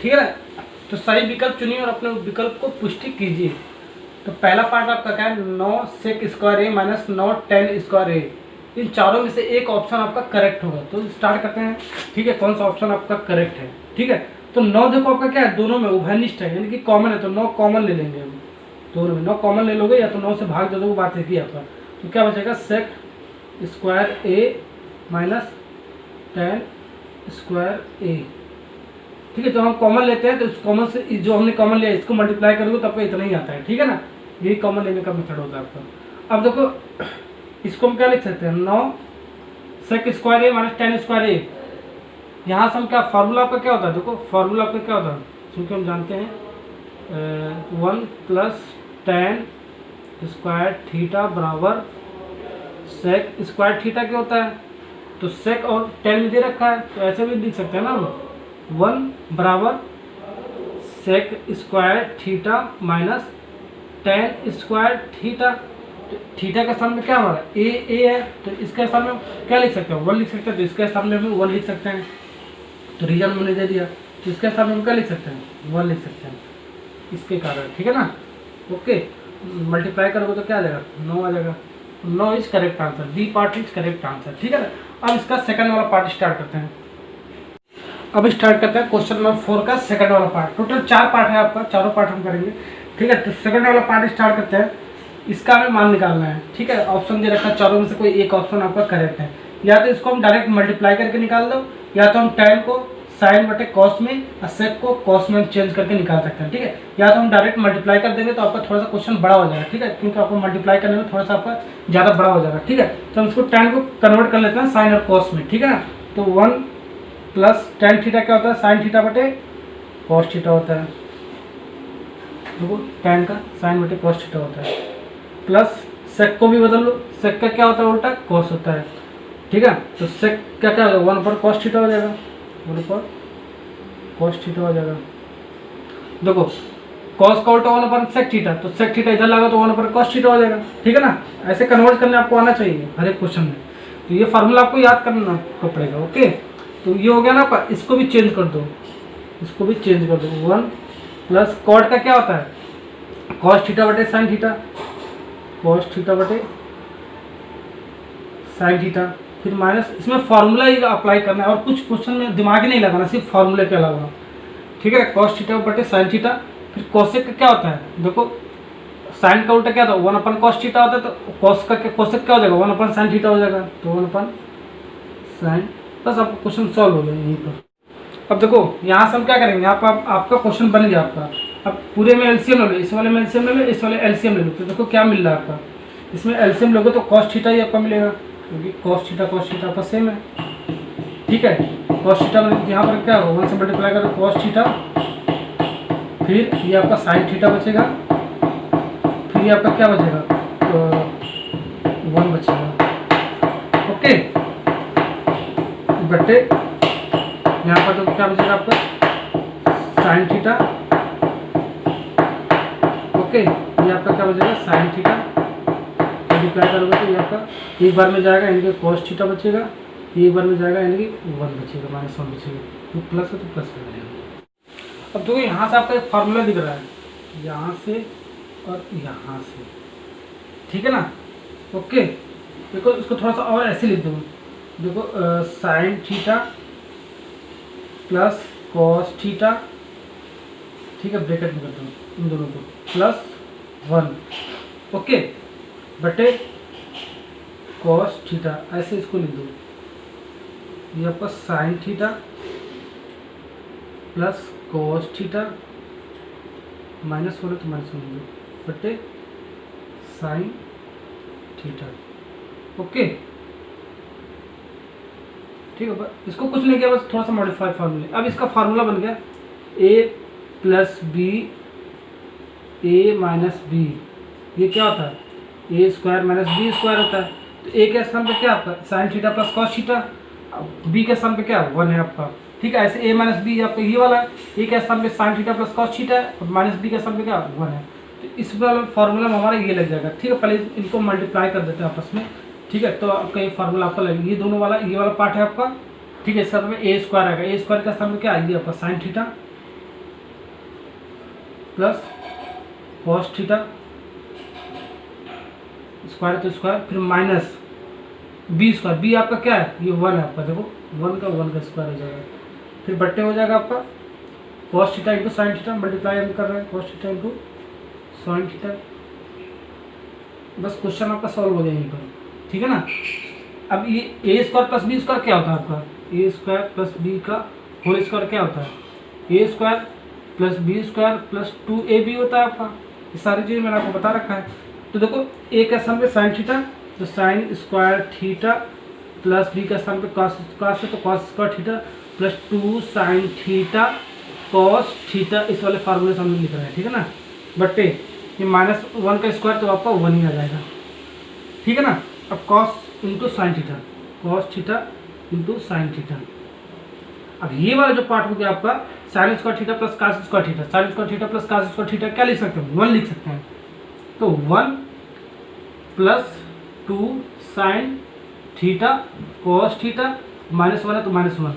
ठीक है ना। तो सही विकल्प चुनिए और अपने विकल्प को पुष्टि कीजिए। तो पहला पार्ट आपका क्या है 9 सेक square A minus 9 ten square ए। इन चारों में से एक ऑप्शन आपका करेक्ट होगा। तो स्टार्ट करते हैं। ठीक है, कौन सा ऑप्शन आपका करेक्ट है। ठीक है, तो 9 देखो आपका क्या है दोनों में उभयनिष्ठ है, यानी कि कॉमन है, तो 9 कॉमन ले लेंगे हम दोनों में। 9 कॉमन ले लोगे या तो 9 से भाग दे दोगे, बात है कि आपका। तो क्या बचेगा सेक square A minus tan square A. ठीक है, तो हम कॉमन लेते हैं तो इस कॉमन से जो हमने कॉमन लिया इसको मल्टीप्लाई करोगे तो आपको इतना ही आता है। ठीक है ना, यही कॉमन लेने का मेथड होता है आपका। अब देखो इसको हम क्या लिख सकते हैं 9 सेक square A minus tan square ए। यहाँ से हम क्या फार्मूला आपका क्या होता है, देखो फार्मूला आपका क्या होता है, क्योंकि हम जानते हैं 1 प्लस टेन स्क्वायर थीटा बराबर सेक स्क्वायर थीटा क्या होता है। तो सेक और टेन में दे रखा है, तो ऐसे भी लिख सकते हैं ना हम 1 बराबर sec square theta minus tan square theta. Theta के स्थान में क्या हमारा ए है, तो इसके स्थान में क्या लिख सकते हैं 1 लिख सकते हैं, तो इसके स्थान में हम 1 लिख सकते हैं। तो रीजन मैंने दे दिया, तो इसके स्थान में हम क्या लिख सकते हैं 1 लिख सकते हैं इसके कारण। ठीक है ना। ओके, मल्टीप्लाई करोगे तो क्या आ जाएगा 9 आ जाएगा। 9 is correct answer, D part is correct answer. ठीक है ना। अब इसका सेकंड वाला पार्ट स्टार्ट करते हैं। अब स्टार्ट करते हैं क्वेश्चन नंबर 4 का सेकंड वाला पार्ट। टोटल 4 पार्ट है आपका, चारों पार्ट हम करेंगे। ठीक है, तो सेकंड वाला पार्ट स्टार्ट करते हैं। इसका हमें मान निकालना है। ठीक है, ऑप्शन दे रखा है चारों में से कोई एक ऑप्शन आपका करेक्ट है। या तो इसको हम डायरेक्ट मल्टीप्लाई करके निकाल दो, या तो हम टेन को साइन बटे कॉस में और सेक को कॉस में चेंज करके निकाल सकते हैं। ठीक है, या तो हम डायरेक्ट मल्टीप्लाई कर देंगे तो आपका थोड़ा सा क्वेश्चन बड़ा हो जाएगा। ठीक है, क्योंकि आपको मल्टीप्लाई करने में थोड़ा सा आपका ज़्यादा बड़ा हो जाएगा। ठीक है, तो हम इसको टेन को कन्वर्ट कर लेते हैं साइन और कॉस में। ठीक है ना। तो 1 प्लस टेन थीटा क्या होता है साइन थीटा बटे कॉस थीटा होता है। देखो टेन का साइन बटे कॉस थीटा होता है, प्लस सेक को भी बदल लो, सेक का क्या होता है उल्टा कॉस होता है। ठीक है, तो सेक का क्या होगा 1 पर कॉस थीटा हो जाएगा, 1 पर कॉस थीटा हो जाएगा। देखो कॉस का उल्टा 1 पर सेक थीटा, तो सेक थीटा इधर लगा तो 1 पर कॉस थीटा हो जाएगा। ठीक है ना, ऐसे कन्वर्ट करने आपको आना चाहिए हर एक क्वेश्चन में। तो ये फार्मूला आपको याद करना को पड़ेगा। ओके, तो ये हो गया ना आपका, इसको भी चेंज कर दो, इसको भी चेंज कर दो। 1 प्लस कॉट का क्या होता है कॉस थीटा बटे साइन थीटा, कॉस थीटा बटे साइन थीटा, फिर माइनस इसमें फार्मूला ही अप्लाई करना है और कुछ क्वेश्चन में दिमाग ही नहीं लगाना, सिर्फ फार्मूले के अलावा। ठीक है, कॉस थीटा बटे साइन थीटा। फिर कॉसेक का क्या होता है, देखो साइन का उल्टा क्या था 1 अपन कॉस थीटा होता है, तो कॉस का कॉसेक क्या हो जाएगा 1 अपन साइन थीटा हो जाएगा, तो 1 अपन साइन। बस आपका क्वेश्चन सॉल्व हो गया यहीं पर। अब देखो यहाँ से हम क्या करेंगे, यहाँ पर आपका क्वेश्चन बन गया आपका। अब पूरे में एलसीएम ले लो, इस वाले में एलसीएम ले लो, इस वाले एलसीएम ले लो। तो देखो क्या मिल रहा है आपका, इसमें एलसीएम लोगे तो कॉस थीटा ही आपका मिलेगा, क्योंकि कॉस थीटा आपका सेम है। ठीक है, कॉस थीटा में यहाँ पर क्या होगा 1 से मल्टीप्लाई करो कॉस थीटा, फिर ये आपका साइन थीटा बचेगा, फिर ये आपका क्या बचेगा तो 1 बचेगा। ओके, बटे यहाँ पर तो क्या बचेगा आपका साइन थीटा। ओके, ये आपका क्या बचेगा साइन थीटा, मल्टीप्लाई करोगे तो ये आपका एक बार में जाएगा यानी कि कॉस थीटा बचेगा, एक बार में जाएगा यानी कि 1 बचेगा, -1 बचेगा। तो प्लस है तो प्लस कर देंगे। अब देखो यहाँ से आपका एक फार्मूला दिख रहा है, यहाँ से और यहाँ से। ठीक है ना। ओके, देखो इसको थोड़ा सा और ऐसे लिख दो। देखो sign theta plus cos theta, ठीक है, ब्रैकेट में करता हूँ इन दोनों को, प्लस 1 ओके बटे कॉस थीटा, ऐसे इसको लिख दो, ये आपका sine theta plus cos theta minus हो रहा तो माइनस हो दो बटे साइन थीटा ओके, ठीक है। इसको कुछ नहीं किया, बस थोड़ा सा मॉडिफाई फार्मूले। अब इसका फार्मूला बन गया a plus B A minus B, ये क्या होता है, A square minus B square होता है। तो ए के स्थान पे क्या आपका sine theta plus cos theta, B के स्थान पे क्या 1 है आपका, ठीक है। ऐसे ए माइनस बी आपका ये वाला है, ए के स्थान पे sine theta plus cos theta है और माइनस बी के स्थान पे क्या 1 है। तो इस वाला फार्मूला में हमारा ये लग जाएगा, ठीक है। पहले इनको मल्टीप्लाई कर देते हैं आपस में, ठीक है। तो आपका ये फार्मूला आपका लगेगा, ये दोनों वाला ये वाला पार्ट है आपका, ठीक है। इसका मतलब ए स्क्वायर आएगा, ए स्क्वायर के स्थान पे क्या आएगी आपका sine theta plus cos theta square तो स्क्वायर, फिर माइनस बी स्क्वायर, बी आपका क्या है ये 1 है आपका, देखो 1 का स्क्वायर हो जाएगा, फिर बट्टे हो जाएगा आपका cos theta into sine theta, multiply हम कर रहे हैं cos theta into sine theta. बस क्वेश्चन आपका सॉल्व हो जाए यहीं पर, ठीक है ना। अब ये A square plus B square क्या होता है आपका, ए स्क्वायर प्लस बी का होल स्क्वायर क्या होता है, A square plus B square plus 2ab होता है आपका। ये सारी चीज़ मैंने आपको बता रखा है। तो देखो ए के स्थान पे साइन थीटा, तो sine square theta plus B के स्थान पे कॉस है तो cos square theta plus 2 sine theta cos theta, इस वाले फार्मूले से हमने लिख रहे हैं, ठीक है ना। बट्टे ये -1 का स्क्वायर तो आपका 1 ही आ जाएगा, ठीक है ना। अब cos into sine theta, cos theta into sine theta. अब ये वाला जो पार्ट हो गया आपका sign square theta plus cos square theta, sign square theta plus cos square theta क्या लिख सकते हैं 1 लिख सकते हैं। तो 1 plus 2 sine theta cos theta -1 है तो -1।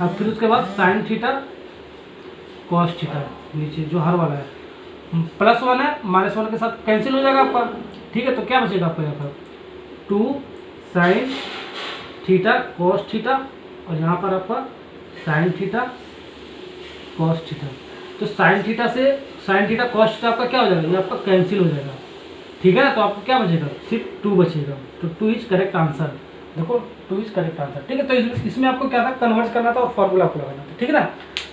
अब फिर उसके बाद साइन थीटा कॉस थीटा नीचे जो हर वाला है, +1 है -1 के साथ कैंसिल हो जाएगा आपका, ठीक है। तो क्या बचेगा आपका यहाँ पर 2 साइन थीटा कॉस थीटा और यहाँ पर आपका साइन थीटा कॉस थीटा। तो साइन थीटा से साइन थीटा कॉस थीटा आपका क्या हो जाएगा, ये आपका कैंसिल हो जाएगा, ठीक है ना। तो आपको क्या बचेगा सिर्फ 2 बचेगा। तो 2 इज करेक्ट आंसर, देखो 2 इज करेक्ट आंसर, ठीक है। तो इसमें आपको क्या था कन्वर्ट करना था और फॉर्मूला आपको लगाना था, ठीक है ना।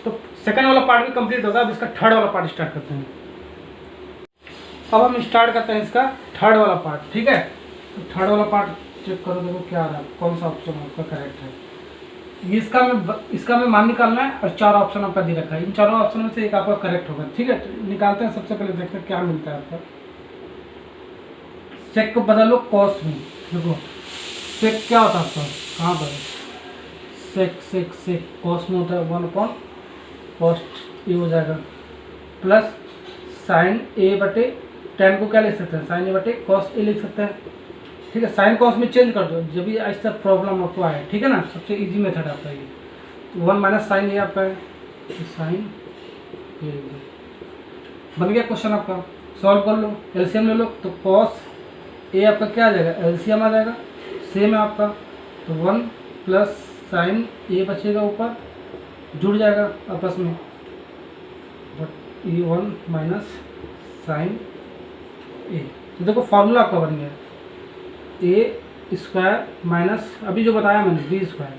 तो सेकंड वाला पार्ट भी कंप्लीट होगा। अब इसका थर्ड वाला पार्ट स्टार्ट करते हैं। अब हम स्टार्ट करते हैं इसका थर्ड वाला पार्ट, ठीक है। तो थर्ड वाला पार्ट चेक करो, देखो क्या आ रहा है, कौन सा ऑप्शन आपका करेक्ट है। इसका में मान निकालना है और 4 ऑप्शन आपका दे रखा है, इन चारों ऑप्शन में से एक आपका करेक्ट होगा, ठीक है। तो निकालते हैं, सबसे पहले देखते हैं क्या मिलता है आपका। सेक को बदलो कॉस में, देखो सेक क्या होता है आपका, कहाँ पर सेक कॉस में होता है 1 कॉस ए हो जाएगा प्लस साइन ए बटे टेन को क्या लिख सकते हैं साइन ए बटे कॉस ए लिख सकते हैं, ठीक है। साइन कॉस में चेंज कर दो जब भी ऐसा प्रॉब्लम आपको आए, ठीक है ना। सबसे इजी मेथड आपका ये। तो 1 माइनस साइन ए आपका है, तो साइन ए बन गया क्वेश्चन आपका। सॉल्व कर लो, एलसीएम ले लो। तो कॉस ए आपका क्या आ जाएगा, एलसीएम आ जाएगा, सेम है आपका। तो 1 प्लस साइन ए बचेगा ऊपर, जुड़ जाएगा आपस में, बट ये 1 माइनस साइन ए। तो देखो फार्मूला आपका बन गया ए स्क्वायर माइनस अभी जो बताया मैंने बी स्क्वायर,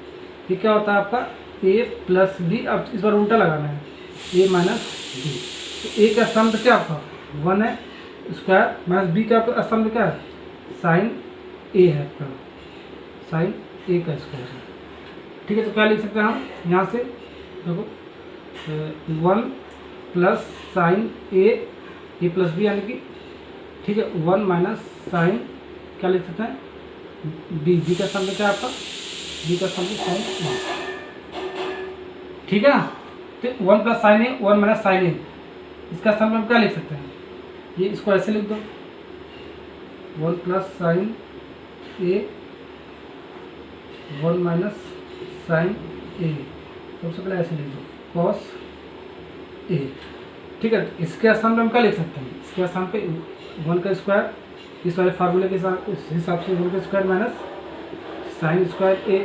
ये क्या होता है आपका ए प्लस बी। अब इस बार उल्टा लगाना है, ए माइनस बी। तो ए का स्तंभ क्या आपका 1 है स्क्वायर माइनस बी का आपका स्तंभ क्या है साइन ए है आपका, साइन ए का स्क्वायर है, ठीक है। तो क्या लिख सकते हैं हम यहाँ से, देखो 1 प्लस साइन ए प्लस बी यानी कि, ठीक है, 1 माइनस साइन क्या लिख सकते हैं बी का स्तंभ क्या है आपका, बी का स्तंभ साइन ए, ठीक है ना। तो 1 प्लस साइन ए 1 माइनस साइन ए, इसका स्तंभ हम क्या लिख सकते हैं, ये इसको ऐसे लिख दो 1 प्लस साइन ए 1 माइनस साइन ए, सबसे पहले ऐसे लिख दो कॉस ए, ठीक है। इसके स्थान पे हम क्या लिख सकते हैं, इसके स्थान पे 1 का स्क्वायर, इस वाले फार्मूले के साथ इस हिसाब से 1 का स्क्वायर माइनस साइन स्क्वायर ए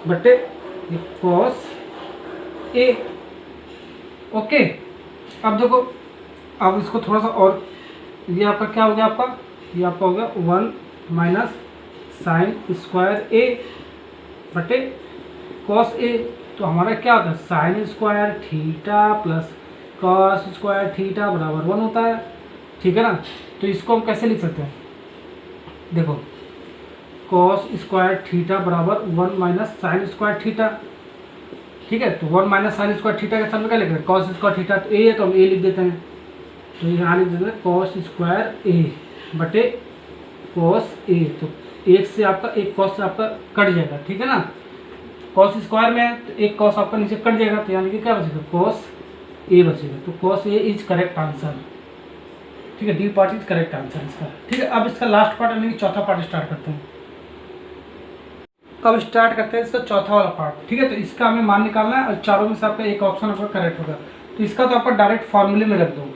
बटे ये कॉस ए। ओके, अब देखो, अब इसको थोड़ा सा और, ये आपका क्या हो गया, आपका ये आपका हो गया 1 माइनस साइन स्क्वायर ए बटे कॉस ए। तो हमारा क्या होता है, sign square theta plus cos square theta बराबर 1 होता है, ठीक है ना। तो इसको हम कैसे लिख सकते हैं, देखो कॉस स्क्वायर थीटा बराबर 1 माइनस साइन स्क्वायर थीटा, ठीक है। तो 1 माइनस साइन स्क्वायर थीटा के सामने क्या लिख रहे हैं, कॉस स्क्वायर थीटा, तो ए है तो हम ए लिख देते हैं। तो यहाँ लिख देते हैं कॉस स्क्वायर ए बटे कॉस ए। तो एक से आपका एक कॉस से आपका कट जाएगा, ठीक है ना। कॉस स्क्वायर में है तो एक कॉस आपका नीचे कट जाएगा, तो यानी कि क्या बचेगा, कॉस ए बचेगा। तो cos A is correct answer, ठीक है। D part is correct answer इसका, ठीक है। अब इसका लास्ट पार्ट यानी कि चौथा पार्ट स्टार्ट करते हैं। अब स्टार्ट करते हैं इसका चौथा वाला पार्ट, ठीक है। तो इसका हमें मान निकालना है और चारों में से आपका एक ऑप्शन आपका करेक्ट होगा। तो इसका तो आपका डायरेक्ट फॉर्मूले में रख दो,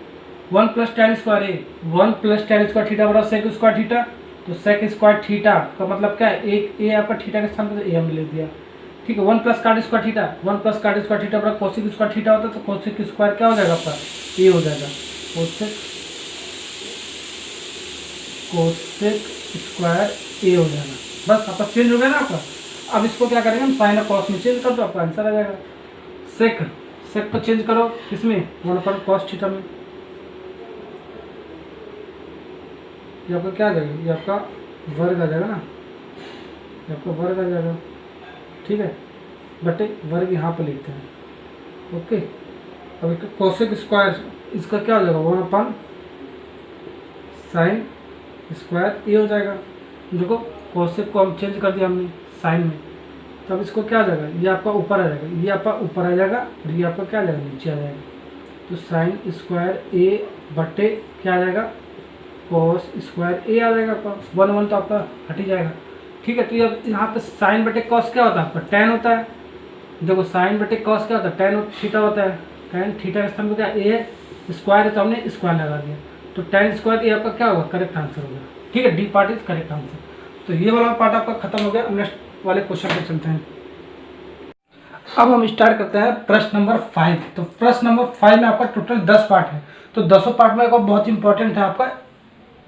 1 प्लस tan स्क्वायर ए, 1 प्लस tan स्क्वायर थीटा बराबर सेक स्क्वायर थीटा। तो सेक स्क्वायर थीटा का मतलब क्या है, एक ए आपका थीटा के स्थान पर ए हमने लिख दिया, ठीक है। 1 प्लस काट स्क्वायर थीटा, 1 प्लस काट स्क्वायर थीटा बराबर कोसेक स्क्वायर थीटा होता है। तो कोसेक स्क्वायर क्या हो जाएगा आपका, ए हो जाएगा, कोसेक स्क्वायर ए हो जाएगा। बस आपका चेंज हो गया ना आपका। अब इसको क्या करेंगे हम, साइन और कॉस में चेंज कर दो, आपका आंसर आ जाएगा। सेक सेक को चेंज करो किसमें, 1 कॉस थीटा में, ये आपका क्या आ जाएगा, ये आपका वर्ग आ जाएगा ना, ये आपका वर्ग आ जाएगा, ठीक है। बटे वर्ग यहाँ पर लिखते हैं, ओके। अब इसका कोसेक स्क्वायर, इसका क्या हो जाएगा, 1 साइन स्क्वायर ए हो जाएगा। देखो कोसेक को हम चेंज कर दिया हमने साइन में, तो अब इसको क्या आ जाएगा, ये आपका ऊपर आ जाएगा, ये आपका ऊपर आ जाएगा और ये आपका क्या आ जाएगा, नीचे आ जाएगा। तो साइन स्क्वायर ए बटे क्या आ जाएगा, कॉस स्क्वायर ए आ जाएगा आपका। 1 तो आपका हट ही जाएगा, ठीक है। तो ये अब यहाँ पे साइन बटे कॉस क्या होता है आपका, tan होता है। देखो साइन बटे कॉस क्या होता है, tan थीटा होता है। tan थीटा के स्थान पर क्या ए है, स्क्वायर है तो हमने स्क्वायर लगा दिया। तो tan स्क्वायर ए आपका क्या होगा, करेक्ट आंसर होगा, ठीक है। D part is correct answer. तो ये वाला पार्ट आपका खत्म हो गया। नेक्स्ट वाले क्वेश्चन पे चलते हैं। अब हम स्टार्ट करते हैं प्रश्न नंबर 5। तो प्रश्न नंबर 5 में आपका टोटल 10 पार्ट है। तो 10 पार्ट में आपका बहुत इंपॉर्टेंट है, आपका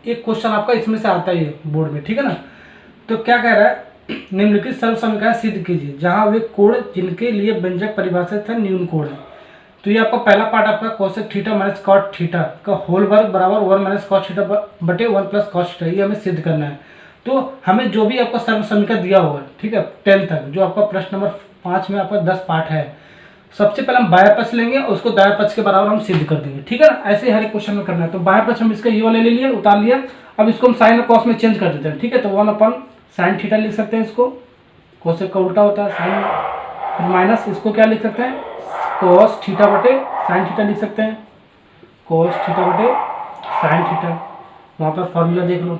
एक क्वेश्चन आपका इसमें से आता ही है बोर्ड में, ठीक है ना। तो क्या कह रहा है, निम्नलिखित सर्व समीकरण सिद्ध कीजिए जहां वे कोण जिनके लिए व्यंजक परिभाषित है न्यून कोण है। तो ये आपका पहला पार्ट आपका cosec theta minus cot theta का होल वर्ग बराबर 1 माइनस कॉस थीटा बटे 1 प्लस कॉस थीटा, ये हमें सिद्ध करना है। तो हमें जो भी आपका सर्व समीकरण दिया हुआ है, ठीक है, 10 तक, जो आपका प्रश्न नंबर 5 में आपका 10 पार्ट है, सबसे पहले हम बाया पक्ष लेंगे और उसको दाया पक्ष के बराबर हम सिद्ध कर देंगे, ठीक है ना। ऐसे ही हर एक क्वेश्चन में करना है। तो बाया पक्ष हम इसका ये वाले ले लिए, उतार लिया। अब इसको हम साइन और कॉस में चेंज कर देते हैं, ठीक है। तो 1 साइन थीटा लिख सकते हैं, इसको कोसेक का उल्टा होता है साइन, फिर माइनस इसको क्या लिख सकते हैं, कॉस थीटा बटे साइन थीटा लिख सकते हैं, कॉस थीटा बटे साइन थीटा। वहाँ पर फॉर्मूला देख लो,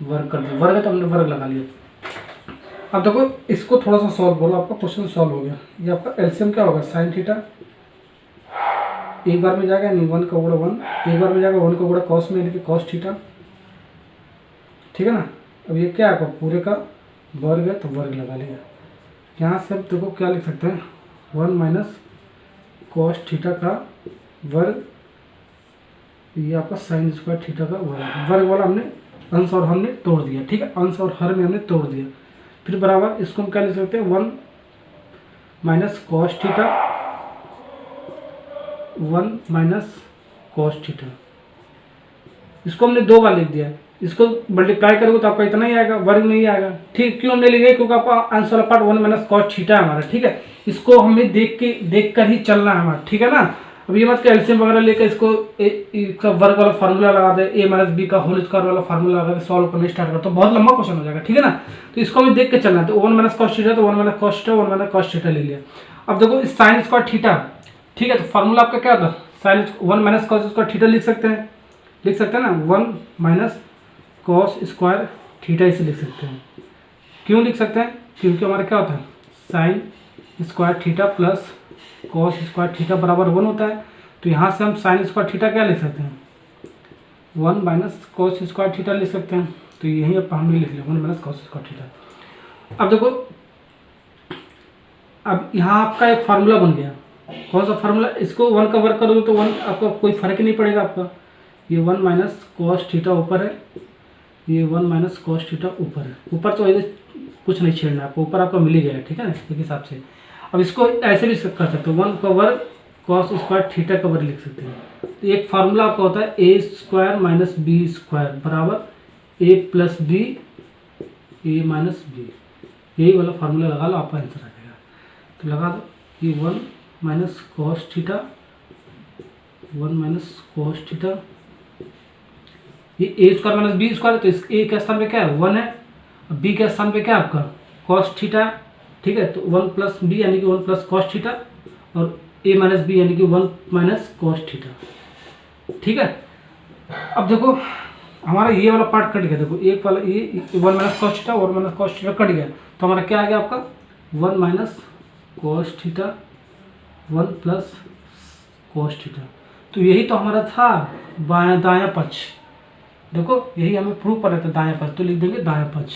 वर्ग कर दो, वर्ग है तो हमने वर्ग लगा लिया। अब देखो इसको थोड़ा सा सॉल्व करो, आपका क्वेश्चन सॉल्व हो गया। ये आपका एलसीएम क्या होगा, साइन थीटा एक बार में जाएगा, नहीं 1 का गुणा 1, एक बार में जाएगा 1 का गुणा कॉस में, यानी कि कॉस थीटा, ठीक है ना। अब ये क्या है, पूरे का वर्ग है तो वर्ग लगा लिया। यहाँ से अब देखो क्या लिख सकते हैं, 1 माइनस कॉस थीटा का वर्ग, ये आपका साइन स्क्वायर थीटा का वर्ग। वर्ग वाला हमने अंश और हमने तोड़ दिया, ठीक है, अंश और हर में हमने तोड़ दिया। फिर बराबर इसको हम क्या लिख सकते हैं, 1 minus cos theta, 1 minus cos theta. इसको हमने 2 बार लिख दिया, इसको मल्टीप्लाई करोगे तो आपका इतना ही आएगा, वर्ग में ही आएगा, ठीक। क्यों हमने लिखा, क्योंकि आपका आंसर वाला पार्ट 1 माइनस कॉस थीटा है हमारा, ठीक है। इसको हमें देख कर ही चलना है हमारा, ठीक है ना। अब ये मत एलसीएम वगैरह लेकर इसको इसका वर्ग वाला फार्मूला लगा दे, ए माइनस बी का होल स्क्वायर वाला फार्मूला लगा के सॉल्व करना स्टार्ट कर, तो बहुत लंबा क्वेश्चन हो जाएगा, ठीक है ना। तो इसको हमें देख के चलना है। तो 1 माइनस कॉस थीटा, तो 1 minus cos theta, 1 minus cos theta ले लिया। अब देखो साइन स्क्वायर थीटा, ठीक है, तो फार्मूला आपका क्या होता है, sine 1 minus cos square theta लिख सकते हैं ना, 1 माइनस कॉस स्क्वायर थीटा इसे लिख सकते हैं। क्यों लिख सकते हैं, क्योंकि हमारा क्या होता है, sign square theta plus cos square theta बराबर 1 होता है। तो यहाँ से हम साइन स्क्वायर थीटा क्या लिख सकते हैं, 1 माइनस कॉस स्क्वायर थीटा लिख सकते हैं। तो यही अब हमने लिख लिया 1 माइनस कॉस स्क्वायर थीटा। अब देखो अब यहाँ आपका एक फार्मूला बन गया। कौन सा फार्मूला? इसको 1 का वर्क करोगे तो 1 आपका कोई फर्क ही नहीं पड़ेगा आपका। ये 1 माइनस कॉस थीटा ऊपर है, ये 1 माइनस कॉस थीटा ऊपर है। ऊपर तो ऐसे कुछ नहीं छेड़ना आपको, ऊपर आपका मिल ही गया, ठीक है ना, एक हिसाब से। अब इसको ऐसे भी कर सकते हो, 1 का वर्ग कॉस स्क्वायर थीटा का वर्ग लिख सकते हैं। तो एक फार्मूला आपका होता है A square minus B square बराबर ए plus B A minus B. यही वाला फार्मूला लगा लो, आपका आंसर आ जाएगा। तो लगा दो, ये 1 minus cos theta, 1 minus cos theta, ये A square minus B square, तो इस ए के स्थान पे क्या है 1 है, और बी के स्थान पे क्या है आपका कॉस थीटा है, ठीक है। तो 1 प्लस बी यानी कि 1 प्लस कॉस थीटा, और ए माइनस बी यानी कि 1 माइनस कॉस थीटा, ठीक है। अब देखो हमारा ये वाला पार्ट कट गया, देखो एक वाला ये 1 minus cos theta, 1 minus cos theta cut गया, तो हमारा क्या आ गया आपका 1 minus cos theta 1 plus cos theta. तो यही तो हमारा था बायां दायां पक्ष, देखो यही हमें प्रूव कर रहे थे दायां पक्ष, तो लिख देंगे दायां पक्ष,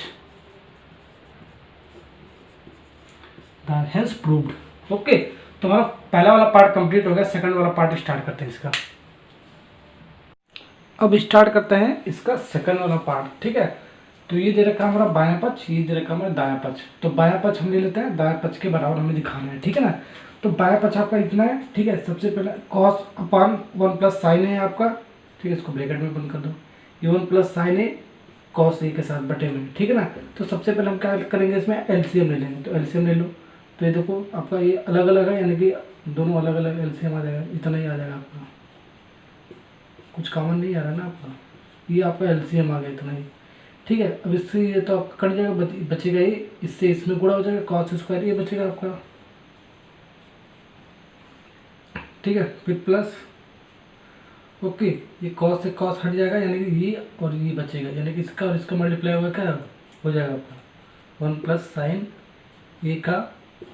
हेंस प्रूव्ड। ओके, तो हमारा पहला वाला पार्ट कंप्लीट हो गया, सेकंड वाला पार्ट स्टार्ट करते हैं इसका। अब स्टार्ट करते हैं इसका सेकंड वाला पार्ट, ठीक है। तो ये दे रखा हमारा बायां पक्ष, ये दे रखा हमारा दायां पक्ष। तो बायां पक्ष हम ले लेते हैं, दायां पक्ष के बराबर हमें दिखाना है, ठीक है ना। तो बायां पक्ष आपका इतना है, ठीक है। सबसे पहले कॉस अपान 1 प्लस साइन है आपका, ठीक है। इसको ब्रैकेट में बंद कर दो, ये 1 प्लस साइन है कॉस ए के साथ बटे में, ठीक है ना। तो सबसे पहले हम क्या करेंगे, इसमें एलसीएम ले लेंगे। तो एलसीएम ले लो, तो ये देखो आपका ये अलग अलग है, यानी कि दोनों अलग अलग एलसीएम आ जाएगा, इतना ही आ जाएगा आपका, कुछ कॉमन नहीं आ रहा ना आपका, ये आपका एलसीएम आ गया इतना ही, ठीक है। अब इससे ये तो आपका कट जाएगा, बचेगा ये, इससे इसमें गुणा हो जाएगा कॉस स्क्वायर, ये बचेगा आपका, ठीक है। फिर प्लस, ओके, ये कॉस से कॉस हट जाएगा, यानी कि ये और ये बचेगा, यानी कि इसका और इसका मल्टीप्लाई होगा, क्या हो जाएगा आपका 1 प्लस साइन ए का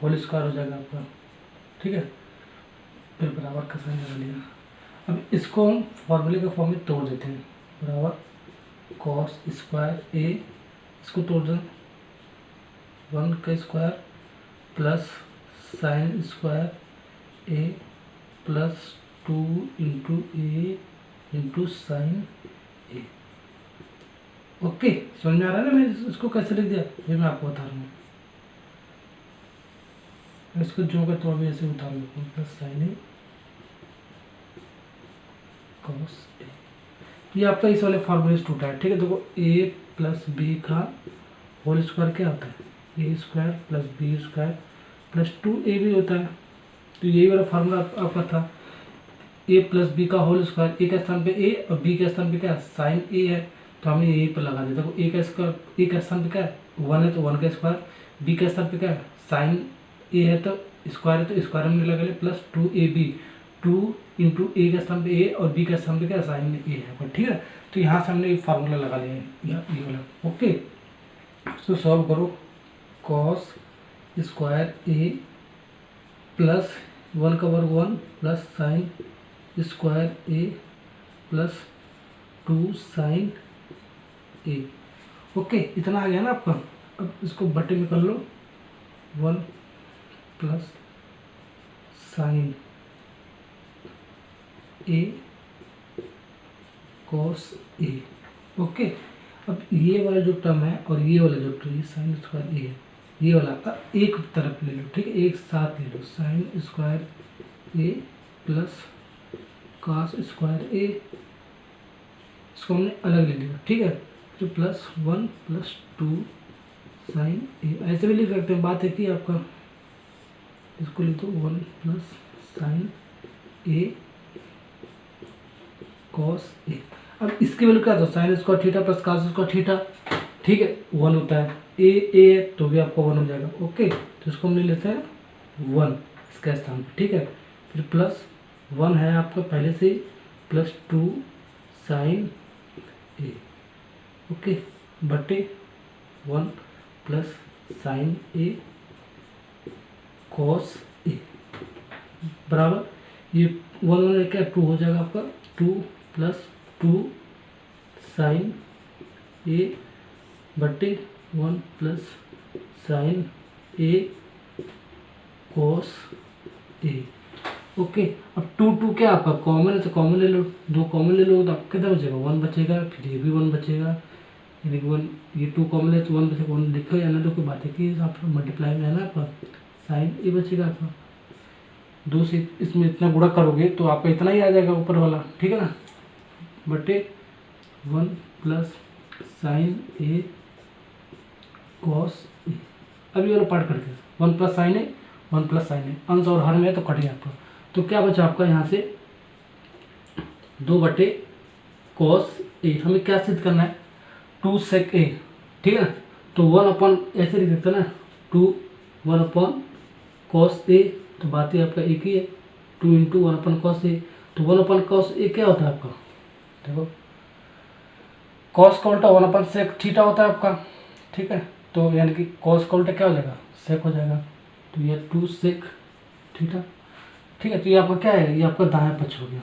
होल स्क्वायर हो जाएगा आपका, ठीक है। फिर बराबर का साइन लगा लिया। अब इसको हम फॉर्मूले के फॉर्म में तोड़ देते हैं, बराबर कॉस स्क्वायर ए, इसको तोड़ दें 1 का square plus sign square A plus 2 into A into sine A. Okay, समझ में आ रहा है ना मैं इसको कैसे लिख दिया, ये मैं आपको बता रहा हूँ। इसको जो कर तो अभी ऐसे उतार लो, plus sign A cos A, ये आपका इस वाले फॉर्मूले से टूटा है, ठीक है। देखो ए प्लस बी का होल स्क्वायर क्या होता है, A square plus B square plus 2a भी होता है। तो यही वाला फार्मूला आपका था, ए प्लस बी का होल स्क्वायर, ए के स्थान पे ए और बी के स्थान पे क्या साइन ए है, तो हमें यही पर लगा देते। देखो ए का स्क्वायर, ए के स्थान पे क्या है 1 है, तो 1 का स्क्वायर, बी के स्थान पे क्या है साइन ए है, तो स्क्वायर है, तो स्क्वायर में लगा ले प्लस 2ab, 2 इंटू ए के स्थान पे ए और बी के स्थान पे क्या साइन ए है, ठीक है। तो यहाँ से हमने एक फार्मूला लगा लिया है ये वाला, ओके। इसको सॉल्व करो, कॉस स्क्वायर ए प्लस 1 का वर्ग 1 plus sign square A plus 2 sine A, okay, इतना आ गया ना आपका। अब इसको बटे में कर लो, 1 plus sign A cos A, okay. अब ये वाला जो टर्म है और ये वाला जो टर्म, ये साइन स्क्वायर ए है, ये वाला एक तरफ ले लो, ठीक है, एक साथ ले लो, sign square A plus cos square ए, इसको हमने अलग ले लिया, ठीक है। तो प्लस 1 प्लस 2 साइन ए, ऐसे भी लिख सकते हैं, बात है कि आपका इसको लिख दो 1 plus sign A cos A. अब इसकी वैल्यू क्या था, sign square theta plus cos square theta, ठीक है, 1 होता है, ए तो भी आपका 1 हो जाएगा, ओके। तो इसको हम ले लेते हैं 1 इसका स्थान पर, ठीक है। फिर प्लस 1 है आपका पहले से प्लस 2 साइन ए, ओके, बटे 1 plus sign A cos A बराबर ये 1 क्या 2 हो जाएगा आपका, 2 प्लस 2 साइन ए बटे 1 plus sign A cos A. Okay, अब टू टू क्या आपका कॉमन है तो कॉमन ले लो, दो कॉमन ले लो तो आपका कितना बचेगा, वन बचेगा, फिर ये भी वन बचेगा, यानी कि वन, ये टू कॉमन है तो वन बचेगा, वन लिखो या ना, तो कोई बात है कि आप मल्टीप्लाई में है ना आपका साइन ए बचेगा आपका। दो से इसमें इतना गुणा करोगे तो आपका इतना ही आ जाएगा ऊपर वाला, ठीक है ना, बटे one plus sign A cos A. अब ये वाला पार्ट करके वन प्लस साइन ए, वन प्लस साइन ए, अंश और हर में तो कट गया आपका, तो क्या बचा आपका यहाँ से दो बटे कॉस ए। हमें क्या सिद्ध करना है, टू सेक ए, ठीक है ना, तो वन अपन ऐसे लिख सकते हैं ना, two one upon cos A, तो बात ही आपका एक ही है, two into one upon cos A, तो वन अपन कॉस ए क्या होता है आपका, देखो कॉस का उल्टा वन अपन सेक थीटा होता है आपका, ठीक है, तो यानी कि कॉस का उल्टा क्या हो जाएगा, सेक हो जाएगा, तो ये टू सेक थीटा, ठीक है, तो ये आपका क्या है, ये आपका दायां पक्ष हो गया।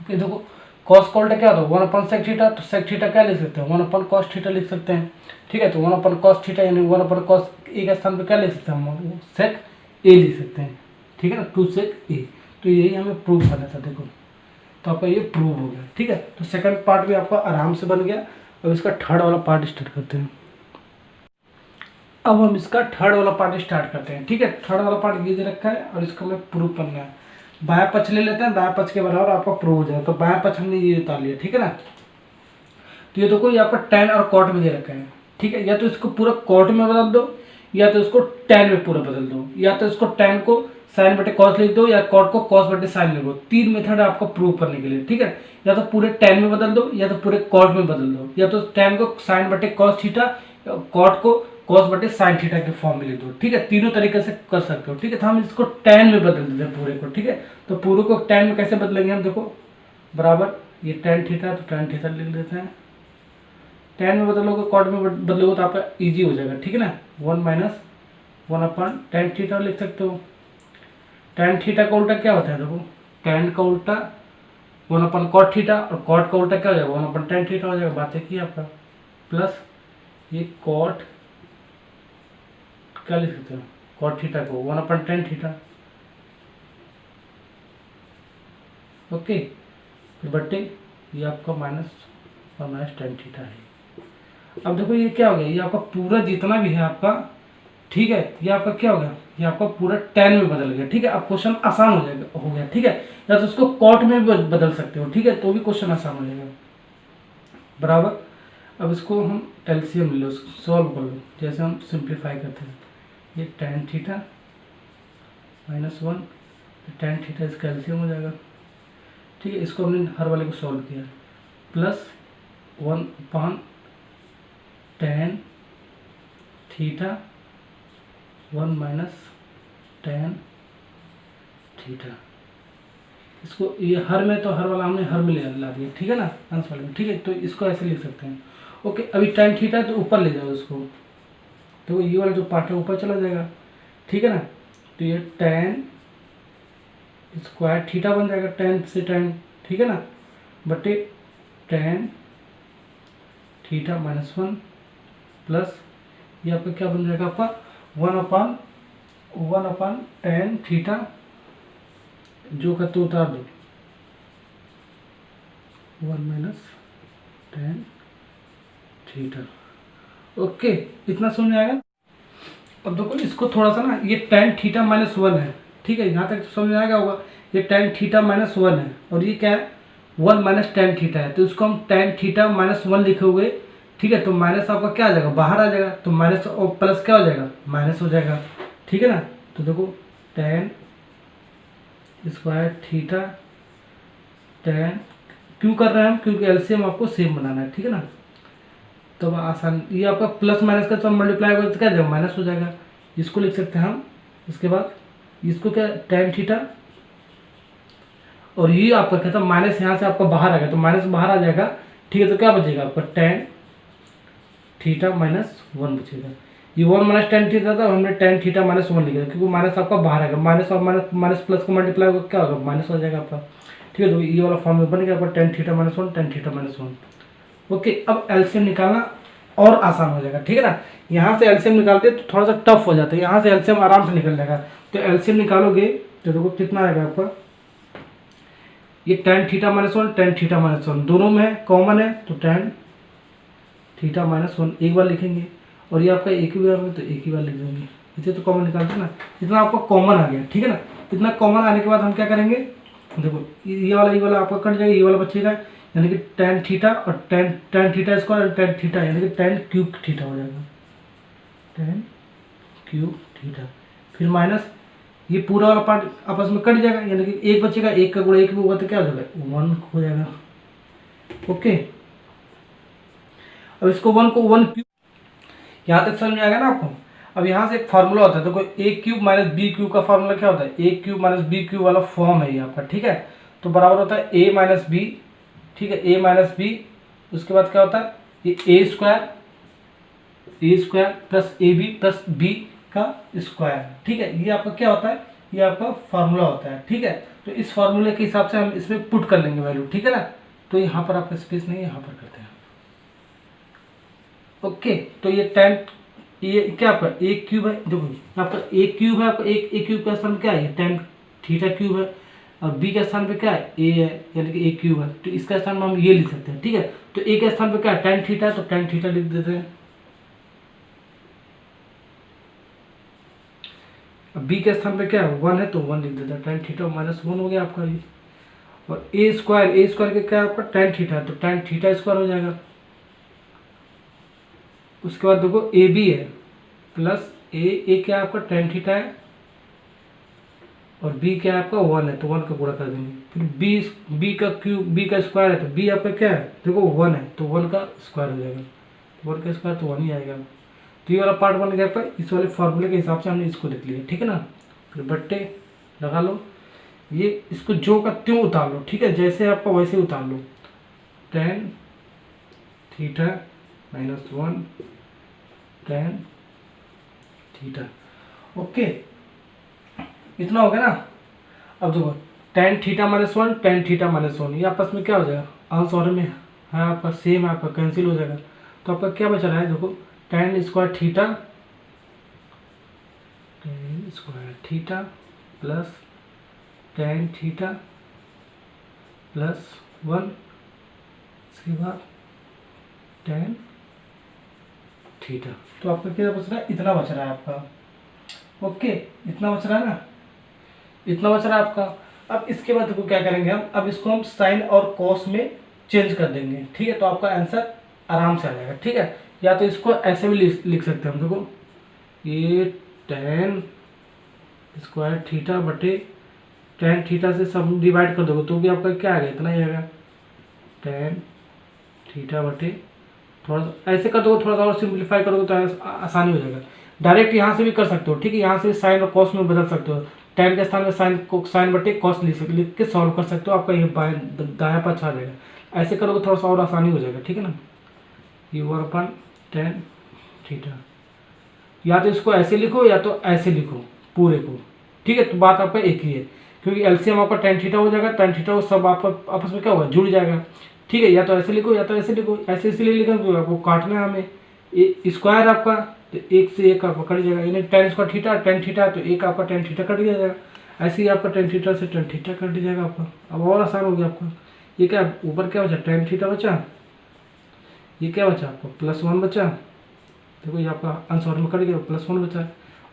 ओके, देखो कॉस का उल्टा क्या होता है, वन अपन सेक थीटा, तो सेक थीटा क्या लिख सकते हैं, वन अपन कॉस थीटा लिख सकते हैं, ठीक है, तो वन अपन कॉस थीटा यानी वन अपन कॉस ए के स्थान पे क्या लिख सकते हैं हम, सेक ए लिख सकते हैं, ठीक है ना, टू सेक ए। तो यही हमें प्रूव करना था, देखो तो आपका ये प्रूव हो गया, ठीक है, तो सेकंड पार्ट भी आपका आराम से बन गया। अब इसका थर्ड वाला पार्ट स्टार्ट करते हैं। अब हम इसका थर्ड वाला पार्ट स्टार्ट करते हैं, ठीक है, थर्ड वाला पार्ट ये दे रखा है और इसका हमें प्रूफ करना है। बायां पक्ष ले लेते हैं, दायां पक्ष के बराबर आपका प्रूव हो जाएगा, तो बायां पक्ष हमने ये उतार लिया, ठीक है ना, तो ये देखो ये आपका टेन और कॉट में दे रखा है, ठीक है, या तो इसको पूरा कॉट में बदल दो, या तो इसको टेन में पूरा बदल दो, या तो इसको टेन को साइन बटे कॉस लिख दो, या कॉट को कॉस बटे साइन लिख दो। तीन मेथड है आपको प्रूव करने के लिए, ठीक है, या तो पूरे टेन में बदल दो, या तो पूरे कॉट में बदल दो, या तो टेन को साइन बटे कॉस थीटा, कॉट को कॉस बटे साइन थीटा के फॉर्म में लिख दो, ठीक है, तीनों तरीके से कर सकते हो, ठीक है, तो हम इसको टेन में बदल देते हैं पूरे को, ठीक है, तो पूरे को टेन में कैसे बदलेंगे हम, देखो बराबर ये टेन थीटा, तो टेन थीटा लिख देते हैं, टेन में बदलोगे कॉट में बदलोगे तो आपका इजी हो जाएगा, ठीक है ना, वन माइनस वन अपन टेन थीटा लिख सकते हो। टेन थीटा का उल्टा क्या होता है, देखो टेन का उल्टा वन अपन कॉट थीटा, और कॉट का उल्टा क्या हो जाएगा, वन अपन टेन थीटा हो जाएगा, बात है कि आपका प्लस ये कॉट क्या लिख सकते हो, कॉट थीटा को वन अपन टेन थीटा, ओके, फिर बट्टे ये आपका माइनस और माइनस टेन थीटा है। अब देखो ये क्या हो गया, ये आपका पूरा जितना भी है आपका, ठीक है, ये आपका क्या हो गया, ये आपका पूरा टेन में बदल गया, ठीक है, अब क्वेश्चन आसान हो जाएगा, हो गया, ठीक है, या तो उसको कॉट में भी बदल सकते हो, ठीक है, तो भी क्वेश्चन आसान हो जाएगा, बराबर। अब इसको हम एलसीएम ले लो, सॉल्व कर लो, जैसे हम सिंप्लीफाई करते हैं, ये tan theta minus one, tan theta इसका एलसीएम हो जाएगा, ठीक है, इसको हमने हर वाले को सॉल्व किया, plus one upon tan theta one minus tan theta, इसको ये हर में, तो हर वाला हमने हर में ला दिया, ठीक है ना, अंश वाले में, ठीक है, तो इसको ऐसे लिख सकते हैं। ओके, अभी टेन थीटा तो ऊपर ले जाओ इसको, तो ये वाला जो पार्ट है ऊपर चला जाएगा, ठीक है ना, तो ये टेन स्क्वायर थीटा बन जाएगा, टेन से टेन, ठीक है ना, बटे tan theta minus one, plus ये आपका क्या बन जाएगा, आपका वन अपान टेन थीटा, जो करते उतार दो, one minus tan theta. Okay, इतना समझ में आएगा। अब देखो इसको थोड़ा सा ना, ये टेन थीटा माइनस वन है, ठीक है, यहाँ तक तो समझ में आएगा होगा, ये टेन थीटा माइनस वन है, और ये क्या है, वन माइनस टेन थीटा है, तो इसको हम टेन थीटा माइनस वन लिखे हुए, ठीक है, तो माइनस आपका क्या आ जाएगा, बाहर आ जाएगा, तो माइनस और प्लस क्या हो जाएगा, माइनस हो जाएगा, ठीक है ना, तो देखो टेन स्क्वायर थीटा टेन, क्यों कर रहे हैं हम, क्योंकि एलसीएम आपको सेम बनाना है, ठीक है ना, तो आसान, ये आपका प्लस माइनस का सब मल्टीप्लाई होगा तो क्या जाएगा, माइनस हो जाएगा, इसको लिख सकते हैं हम, इसके बाद इसको क्या टेन थीटा, और ये आपका कहता है माइनस यहाँ से आपका बाहर आ गया, तो माइनस बाहर आ जाएगा, ठीक है, तो क्या बचेगा आपका टेन थीटा माइनस वन बचेगा, ये वन माइनस टेन थीटा था, हमने टेन थीटा माइनस वन लिखा, क्योंकि माइनस आपका बाहर आएगा, माइनस और माइनस माइनस प्लस को मल्टीप्लाई होगा क्या होगा, माइनस हो जाएगा आपका, ठीक है, तो ये वाला फॉर्म में बन गया आपका tan theta minus one, tan theta minus one. Okay, अब एलसीएम निकालना और आसान हो जाएगा, ठीक है ना। यहाँ से एलसीएम निकालते तो थोड़ा सा टफ हो जाता है, यहाँ से एलसीएम आराम से निकल जाएगा। तो एलसीएम निकालोगे तो देखो कितना आएगा आपका, ये tan theta minus one, tan theta minus one दोनों में कॉमन है, तो tan थीटा माइनस वन एक बार लिखेंगे, और ये आपका एक ही बार में तो एक ही बार लिख देंगे, इसे तो कॉमन निकालते हैं ना। इतना आपका कॉमन आ गया, ठीक है ना। इतना कॉमन आने के बाद हम क्या करेंगे, देखो ये वाला आपका कट जाएगा, ये वाला बचेगा, यानी कि tan थीटा और tan थीटा स्क्वायर और tan थीटा, यानी कि tan क्यूब थीटा हो जाएगा, tan क्यूब थीटा। फिर माइनस ये पूरा वाला पार्ट आपस में कट जाएगा, यानी कि एक बचेगा, एक का गुणा एक भी होगा तो क्या हो जाएगा, 1 हो जाएगा। ओके, अब इसको 1 को 1 क्यूब, यहाँ तक समझ में आएगा ना आपको। अब यहाँ से एक फार्मूला होता है, तो कोई ए क्यूब माइनस बी क्यूब का फार्मूला क्या होता है, ए क्यूब माइनस बी क्यूब वाला फॉर्म है ये आपका, ठीक है। तो बराबर होता है ए माइनस बी, ठीक है, ए माइनस बी, उसके बाद क्या होता है ये A square plus A B plus B का स्क्वायर, ठीक है। ये आपका क्या होता है, ये आपका फार्मूला होता है, ठीक है। तो इस फार्मूले के हिसाब से हम इसमें पुट कर लेंगे वैल्यू, ठीक है ना। तो यहाँ पर आपका स्पेस नहीं है, यहाँ पर करते हैं। ओके, तो ये tan, ये क्या आपका ए क्यूब है, देखो यहाँ पर ए क्यूब है आपका, एक ए क्यूब का स्थान पे क्या है, tan थीटा क्यूब है, और बी के स्थान पे क्या है, ए है, यानी कि ए क्यूब है। तो इसका स्थान में हम ये लिख सकते हैं, ठीक है। तो ए के स्थान पे क्या है, tan थीटा, तो tan थीटा लिख देते हैं। अब बी के स्थान पे क्या है, 1 है, तो 1 लिख देता है, tan थीटा माइनस 1 हो गया आपका ये। और ए स्क्वायर के क्या है आपका, tan थीटा, तो tan थीटा स्क्वायर हो जाएगा। उसके बाद देखो ए बी है प्लस ए क्या आपका tan थीटा है, और बी क्या है आपका 1 है, तो 1 का गुणा कर देंगे। फिर बी का क्यूब, बी का स्क्वायर है, तो बी आपका क्या है, देखो 1 है, तो 1 का स्क्वायर हो जाएगा, 1 का स्क्वायर तो 1 ही आएगा। तो ये वाला पार्ट बन गया आपका, इस वाले फॉर्मूले के हिसाब से हमने इसको लिख लिया, ठीक है ना। फिर बट्टे लगा लो, ये इसको जो का त्यों उतार लो, ठीक है, जैसे आपका वैसे उतार लो, tan theta minus 1 tan theta. Okay, इतना हो गया ना। अब देखो tan theta minus 1 tan theta minus 1 ये आपस में क्या हो जाएगा, अंश और में है आपका सेम है, आपका कैंसिल हो जाएगा। तो आपका क्या बच रहा है, देखो tan square theta plus tan theta plus 1, इसके बाद tan थीटा। तो आपका क्या बच रहा है, इतना बच रहा है आपका। ओके, इतना बच रहा है ना, इतना बच रहा है आपका। अब इसके बाद देखो क्या करेंगे हम, अब इसको हम साइन और कॉस में चेंज कर देंगे, ठीक है। तो आपका आंसर आराम से आ जाएगा, ठीक है। या तो इसको ऐसे भी लिख सकते हैं हम, देखो ये tan स्क्वायर थीटा बटे tan थीटा से सब डिवाइड कर दोगे तो भी आपका क्या आ गया, इतना ही आएगा, tan थीटा बटे, थोड़ा सा ऐसे कर दोगे, थोड़ा सा और सिंप्लीफाई करोगे तो आसानी हो जाएगा। डायरेक्ट यहाँ से भी कर सकते हो, ठीक है, यहाँ से साइन और कॉस में बदल सकते हो, tan के स्थान में साइन बटे कॉस लिख के सॉल्व कर सकते हो, आपका ये दायां पाँच आ जाएगा। ऐसे करोगे थोड़ा सा और आसानी हो जाएगा, ठीक है ना। ये 1 tan थीटा, या तो इसको ऐसे लिखो या तो ऐसे लिखो पूरे को, ठीक है। तो बात आपका एक ही है, क्योंकि एलसीएम आपका tan थीटा हो जाएगा, tan थीटा वो सब आपस में क्या होगा, जुड़ जाएगा, ठीक है। या तो ऐसे लिखो या तो ऐसे लिखो, ऐसे इसलिए लिखा क्योंकि आपको काटना है हमें, स्क्वायर आपका तो एक से एक आपका कट जाएगा, यानी tan square theta tan theta, तो एक आपका tan थीटा कट जाएगा, ऐसे ही आपका tan थीटा से tan थीटा कट जाएगा आपका। अब और आसान हो गया आपका, ये क्या ऊपर क्या बचा, tan थीटा बचा, ये क्या बचा आपको +1 बचा, देखो ये आपका अंश और में कट गया, +1 बचा,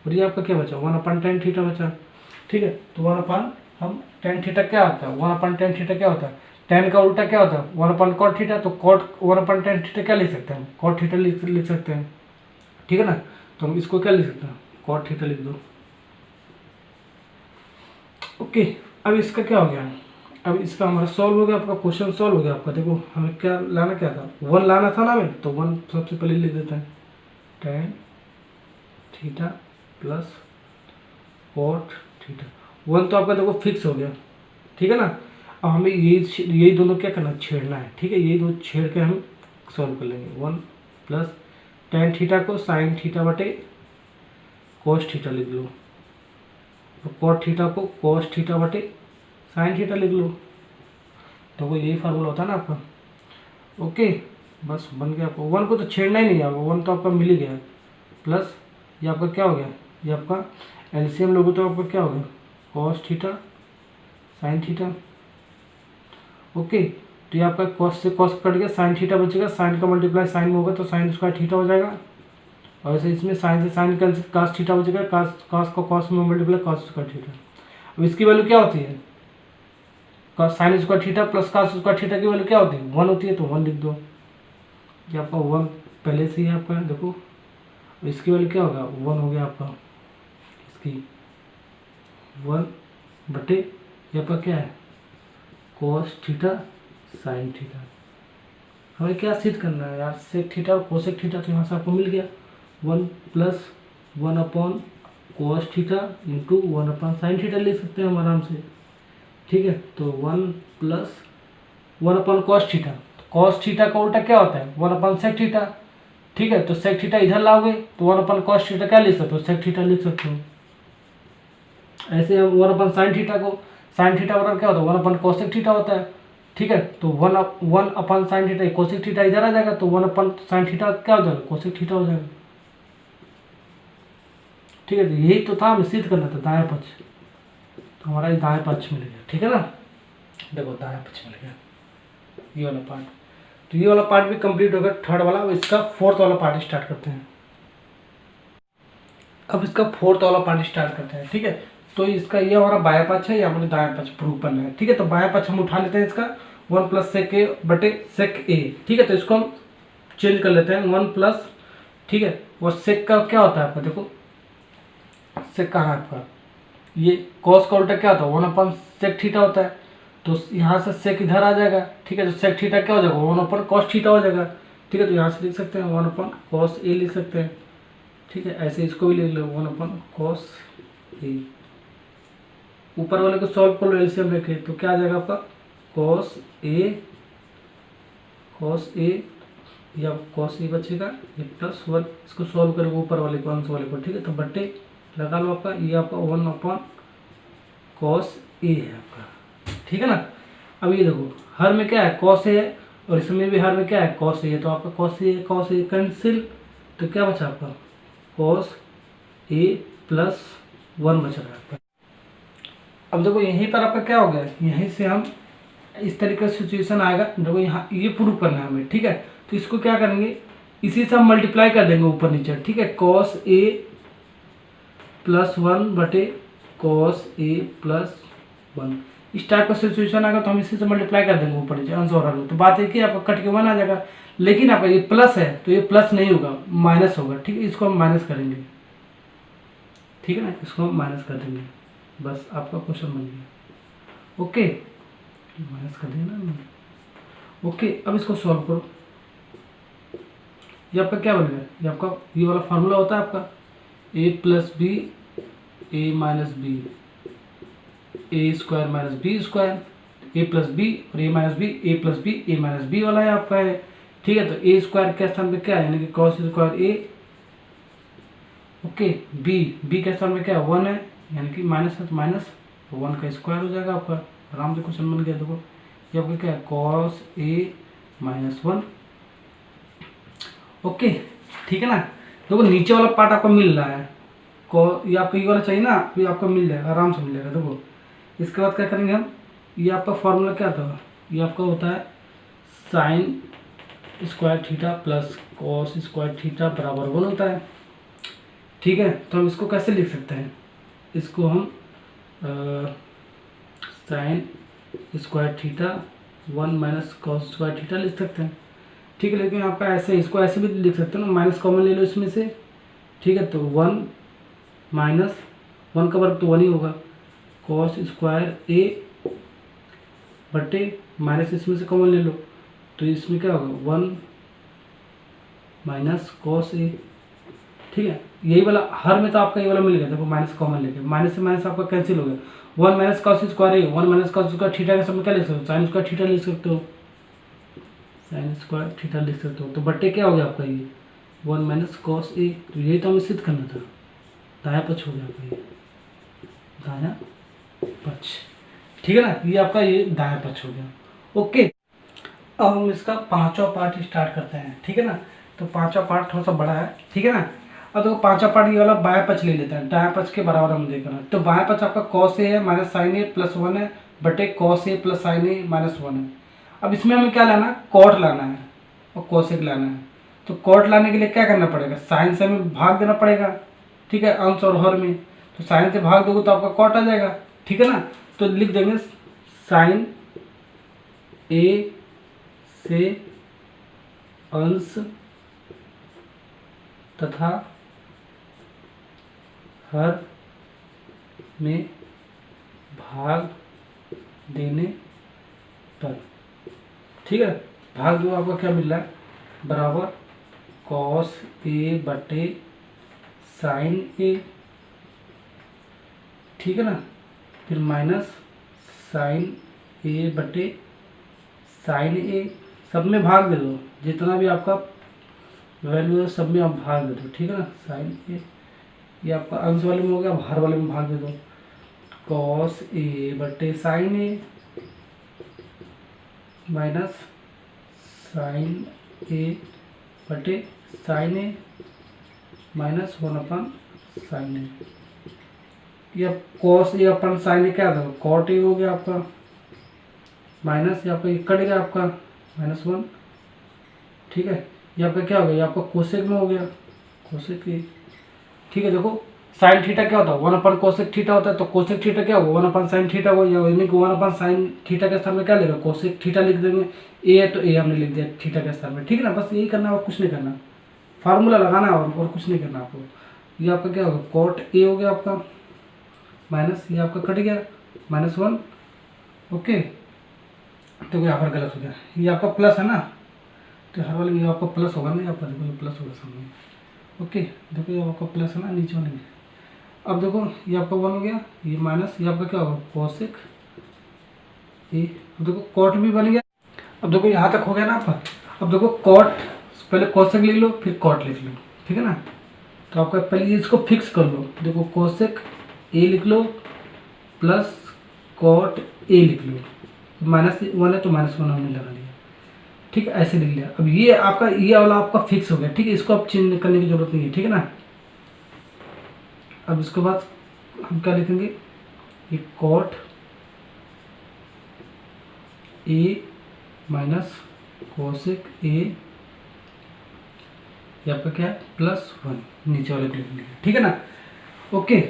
और ये आपका क्या बचा 1 tan थीटा बचा, ठीक है। तो 1 हम tan थीटा क्या होता है, 1 tan थीटा क्या होता है, tan का उल्टा क्या होता है 1 cot थीटा, तो cot 1 tan थीटा क्या लिख सकते हैं, cot थीटा लिख सकते हैं, ठीक है ना। तो हम इसको क्या लिख सकते हैं, cot थीटा लिख दो। ओके, अब इसका क्या हो गया, अब इसका हमारा सॉल्व हो गया, आपका क्वेश्चन सॉल्व हो गया आपका। देखो हमें क्या लाना, क्या था 1 लाना था ना हमें, तो 1 सबसे पहले लिख देते हैं, tan theta plus cot theta. 1 तो आपका देखो फिक्स हो गया, ठीक है ना। अब हमें यही दोनों क्या करना, छेड़ना है, ठीक है। यही दो छेड़ के हम सॉल्व कर लेंगे। 1 प्लस tan थीटा को साइन थीटा बटे cos थीटा लिख लो, और cot थीटा को cos थीटा बटे साइन थीटा लिख लो, तो वो यही फार्मूला होता है ना आपका। ओके, बस बन गया आपको। 1 को तो छेड़ना ही नहीं है, 1 तो आपका मिल ही गया। प्लस ये आपका क्या हो गया, ये आपका एलसीएम लोगे तो आपका क्या हो गया, cos theta sine theta. Okay, तो ये आपका कॉस से कॉस कट गया, साइन थीटा बचेगा, साइन का मल्टीप्लाई साइन में होगा तो साइन स्क्वायर थीटा हो जाएगा। और ऐसे इसमें साइन से साइन कैंसिल, कास थीटा बचेगा, कास को कॉस में मल्टीप्लाई कॉस स्क्वायर थीटा। अब इसकी वैल्यू क्या होती है, cos sine square theta plus cos square theta की वैल्यू क्या होती है, 1 होती है, तो 1 लिख दो। ये आपका 1 पहले से ही आपका देखो, इसकी वैल्यू क्या होगा, 1 हो गया आपका, इसकी 1 बटे ये आपका क्या है, कॉस थीटा साइन थीटा। हमें क्या सिद्ध करना है यार, सेक थीटा और कोसेक थीटा, तो यहाँ से आपको मिल गया 1 plus 1 upon cos theta into 1 upon sine theta ले सकते हैं हम आराम से। ठीक है, तो 1 plus 1 upon cos theta, cos theta का उल्टा क्या होता है, 1 अपॉन सेक थीटा। ठीक है, तो सेक थीटा इधर लाओगे तो 1 अपॉन कॉस थीटा क्या लिख सकते हो, सेक थीटा लिख सकते हो। ऐसे हम 1 अपॉन साइन थीटा को, साइन थीटा बराबर क्या होता है, 1 अपॉन कोसेक थीटा होता है। ठीक है, तो 1 upon sine theta, cosec theta इधर आ जाएगा तो 1 अपॉन साइन थीटा क्या हो जाएगा, कोसेक थीटा हो जाएगा। ठीक है, तो यही तो था, हमें सिद्ध करना था दाएं पक्ष, तो हमारा ये दाएं पक्ष मिल गया। ठीक है ना, देखो दाएं पक्ष मिल गया, ये वाला पार्ट। तो ये वाला पार्ट भी कंप्लीट हो गया, थर्ड वाला। अब इसका फोर्थ वाला पार्ट स्टार्ट करते हैं। अब इसका फोर्थ वाला पार्ट स्टार्ट करते हैं। ठीक है, तो इसका ये हमारा बायां पक्ष है, या हमारे दायां पक्ष प्रूव करना है। ठीक है, तो बायां पक्ष हम उठा लेते हैं इसका 1 प्लस सेक ए बटे सेक ए। ठीक है, तो इसको हम चेंज कर लेते हैं 1 प्लस, ठीक है, और सेक का क्या होता है आपका, देखो सेक कहाँ है आपका, ये कॉस का उल्टा क्या होता है, 1 अपॉन सेक थीटा होता है, तो यहाँ से सेक इधर आ जाएगा। ठीक है, तो सेक थीटा क्या हो जाएगा, 1 अपॉन कॉस थीटा हो जाएगा। ठीक है, तो यहाँ से लिख सकते हैं 1 अपॉन कॉस ए लिख सकते हैं। ठीक है, ऐसे इसको भी लिख लो 1 अपॉन कॉस ए। ऊपर वाले को सॉल्व कर लो, एलसीएम लेके, तो क्या आ जाएगा आपका कॉस ए या कॉस ए बचेगा, ये प्लस 1, इसको सॉल्व करोगे ऊपर वाले को अंश वाले को। ठीक है, तो बट्टे लगा लो आपका, ये आपका 1 अपॉन कॉस ए है आपका। ठीक है ना, अब ये देखो हर में क्या है, कॉस ए है, और इसमें भी हर में क्या है, कॉस ए है, तो आपका कॉस ए कैंसिल, तो क्या बचा आपका कॉस ए प्लस 1 बच रहा है आपका। अब देखो यहीं पर आपका क्या हो गया, यहीं से हम इस तरीके का सिचुएशन आएगा। देखो यहाँ ये प्रूव करना है हमें। ठीक है, तो इसको क्या करेंगे, इसी से हम मल्टीप्लाई कर देंगे ऊपर नीचे। ठीक है, कॉस ए प्लस 1 बटे कॉस ए प्लस 1, इस टाइप का सिचुएशन आएगा तो हम इसी से मल्टीप्लाई कर देंगे ऊपर नीचे अंश और हर। तो बात है कि आपका कट के 1 आ जाएगा, लेकिन आपका ये प्लस है तो ये प्लस नहीं होगा, माइनस होगा। ठीक है, इसको हम माइनस करेंगे। ठीक है ना, इसको हम माइनस कर देंगे, बस आपका क्वेश्चन बन गया। ओके, माइनस कर देना ना। ओके, अब इसको सॉल्व करो, ये आपका क्या बन गया, ये आपका ये वाला फार्मूला होता है आपका ए plus B A minus B, A square minus B square, A plus B और ए minus B, A plus B A minus B वाला है आपका है। ठीक है, तो ए स्क्वायर के स्थान पे क्या है, यानी कि कॉस स्क्वायर ए। ओके, बी के स्थान में क्या है, 1 है, यानी कि माइनस है तो माइनस 1 का स्क्वायर हो जाएगा आपका। आराम से क्वेश्चन बन गया। देखो ये आपका क्या है, कॉस ए माइनस 1। ओके, ठीक है ना, देखो नीचे वाला पार्ट आपको मिल रहा है, ये आपको ये वाला चाहिए ना, ये आपको मिल जाएगा, आराम से मिल जाएगा। देखो इसके बाद क्या करेंगे हम, ये आपका फॉर्मूला क्या था, ये आपका होता है sign square theta plus cos square theta बराबर 1 होता है। ठीक है, तो हम इसको कैसे लिख सकते हैं, इसको हम sign square theta 1 minus cos square theta लिख सकते हैं। ठीक है, लेकिन आपका ऐसे इसको ऐसे भी लिख सकते हो ना, माइनस कॉमन ले लो इसमें से। ठीक है, तो 1 माइनस 1 का वर्ग तो 1 ही होगा, कॉस स्क्वायर ए बटे माइनस इसमें से कॉमन ले लो, तो इसमें क्या होगा 1 माइनस कॉस ए। ठीक है, यही वाला हर में तो आपका ये वाला मिल गया। देखो माइनस कॉमन लेके, माइनस से माइनस आपका कैंसिल हो गया, 1 माइनस कॉस स्क्वायर ए, 1 माइनस कॉस स्क्वायर थीटा के समय क्या लिख सकते हो, साइन स्क्वायर थीटा लिख सकते हो, साइन स्क्वायर थीटा लिख सकते हो। तो बट्टे क्या हो गया आपका ये 1 माइनस कॉस ए। तो यही तो हमें सिद्ध करना था, दायां पक्ष हो गया आपका ये दायां पक्ष। ठीक है ना, ये आपका ये दायां पक्ष हो गया। ओके, अब हम इसका पांचवा पार्ट स्टार्ट करते हैं, ठीक है ना। तो पांचवा पार्ट थोड़ा सा बड़ा है, ठीक है ना। अब देखो पांचवा पार्ट ये वाला बाएं पक्ष ले लेते हैं, दाएं पक्ष के बराबर हम देख रहे हैं। तो बाएं पक्ष आपका कॉस ए है माइनस साइन ए प्लस 1 है बटे cos A plus sign A minus 1 है। अब इसमें हमें क्या लाना है, कॉट लाना है और कोसेक लाना है। तो कॉट लाने के लिए क्या करना पड़ेगा, साइन से हमें भाग देना पड़ेगा, ठीक है, अंश और हर में। तो साइन से भाग दोगे तो आपका कॉट आ जाएगा, ठीक है ना। तो लिख देंगे साइन ए से अंश तथा हर में भाग देने पर, ठीक है। भाग दो आपका क्या मिल रहा है, बराबर कॉस ए बटे साइन ए, ठीक है ना। फिर माइनस साइन ए बटे साइन ए, सब में भाग दे दो, जितना भी आपका वैल्यू है सब में आप भाग दे दो, ठीक है ना। साइन ए ये आपका अंश वाले में हो गया, हर वाले में भाग दे दो। कॉस ए बटे साइन ए माइनस साइन ए बटे साइन ए माइनस 1 साइन ए। ये कॉस ए अपन साइन ए क्या था, कॉट ए हो गया आपका, माइनस ये आपका कट गया आपका -1, ठीक है। ये आपका क्या हो गया, ये आपका कोसेक में हो गया, कोसेक ए, ठीक है। देखो साइन थीटा क्या होता है, 1 कोसेक थीटा होता है। तो कोसेक थीटा क्या होगा, 1 साइन थीटा हो, यानी कि 1 साइन थीटा के स्थान में क्या लेगा, कोसेक थीटा लिख देंगे। ए है तो ए हमने लिख दिया थीटा के स्थान में, ठीक है ना। बस यही करना है और कुछ नहीं करना, फार्मूला लगाना है और कुछ नहीं करना आपको। ये आपका क्या होगा, कॉट ए हो गया आपका, माइनस ये आपका कट गया -1, ओके। तो यहाँ पर गलत हो गया, ये आपका प्लस है ना, तो हर वाले ये आपका प्लस होगा ना, यहाँ पर देखो ये प्लस होगा सामने, ओके। देखो ये आपका प्लस है ना नीचे वाले में। अब देखो ये आपका 1 हो गया, ये माइनस ये आपका क्या होगा कोसेक ए, देखो कॉट भी बन गया। अब देखो यहाँ तक हो गया ना आपका। अब देखो कॉट, पहले कोसेक लिख लो फिर कॉट लिख लो, ठीक है ना। तो आपका पहले इसको फिक्स कर लो, देखो कोसेक ए लिख लो प्लस कॉट ए लिख लो, -1 है तो -1 हमने लगा लिया, ठीक है, ऐसे लिख लिया। अब ये आपका ये वाला आपका फिक्स हो गया, ठीक है, इसको अब चेंज करने की जरूरत नहीं है, ठीक है ना। अब इसके बाद हम क्या लिखेंगे, ये cot A minus cosec A, ये आपका क्या है +1, नीचे वाले को लिखेंगे, ठीक है ना, ओके।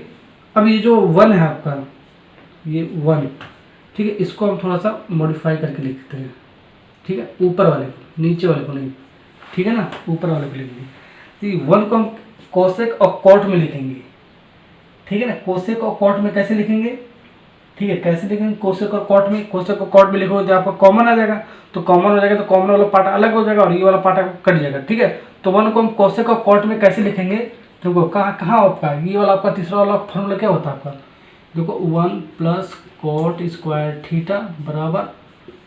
अब ये जो 1 है आपका, ये 1, ठीक है, इसको हम थोड़ा सा मॉडिफाई करके लिखते हैं, ठीक है, ऊपर वाले को, नीचे वाले को नहीं, ठीक है ना, ऊपर वाले को लिखेंगे। तो ये 1 को हम कोसेक और कॉट में लिखेंगे, ठीक है ना। कोसेक और कॉट में कैसे लिखेंगे, ठीक है, कैसे लिखेंगे कोसेक और कॉट में, कोसेक और कॉट में लिखोगे तो आपका कॉमन आ जाएगा, तो कॉमन हो जाएगा तो कॉमन वाला पार्ट अलग हो जाएगा और ये वाला पार्ट कट जाएगा, ठीक है। तो 1 को हम कोसेक और कॉट में कैसे लिखेंगे, देखो कहाँ आपका ये वाला आपका तीसरा वाला फॉर्मूला क्या होता है आपका, देखो 1 प्लस कॉट स्क्वायर थीटा बराबर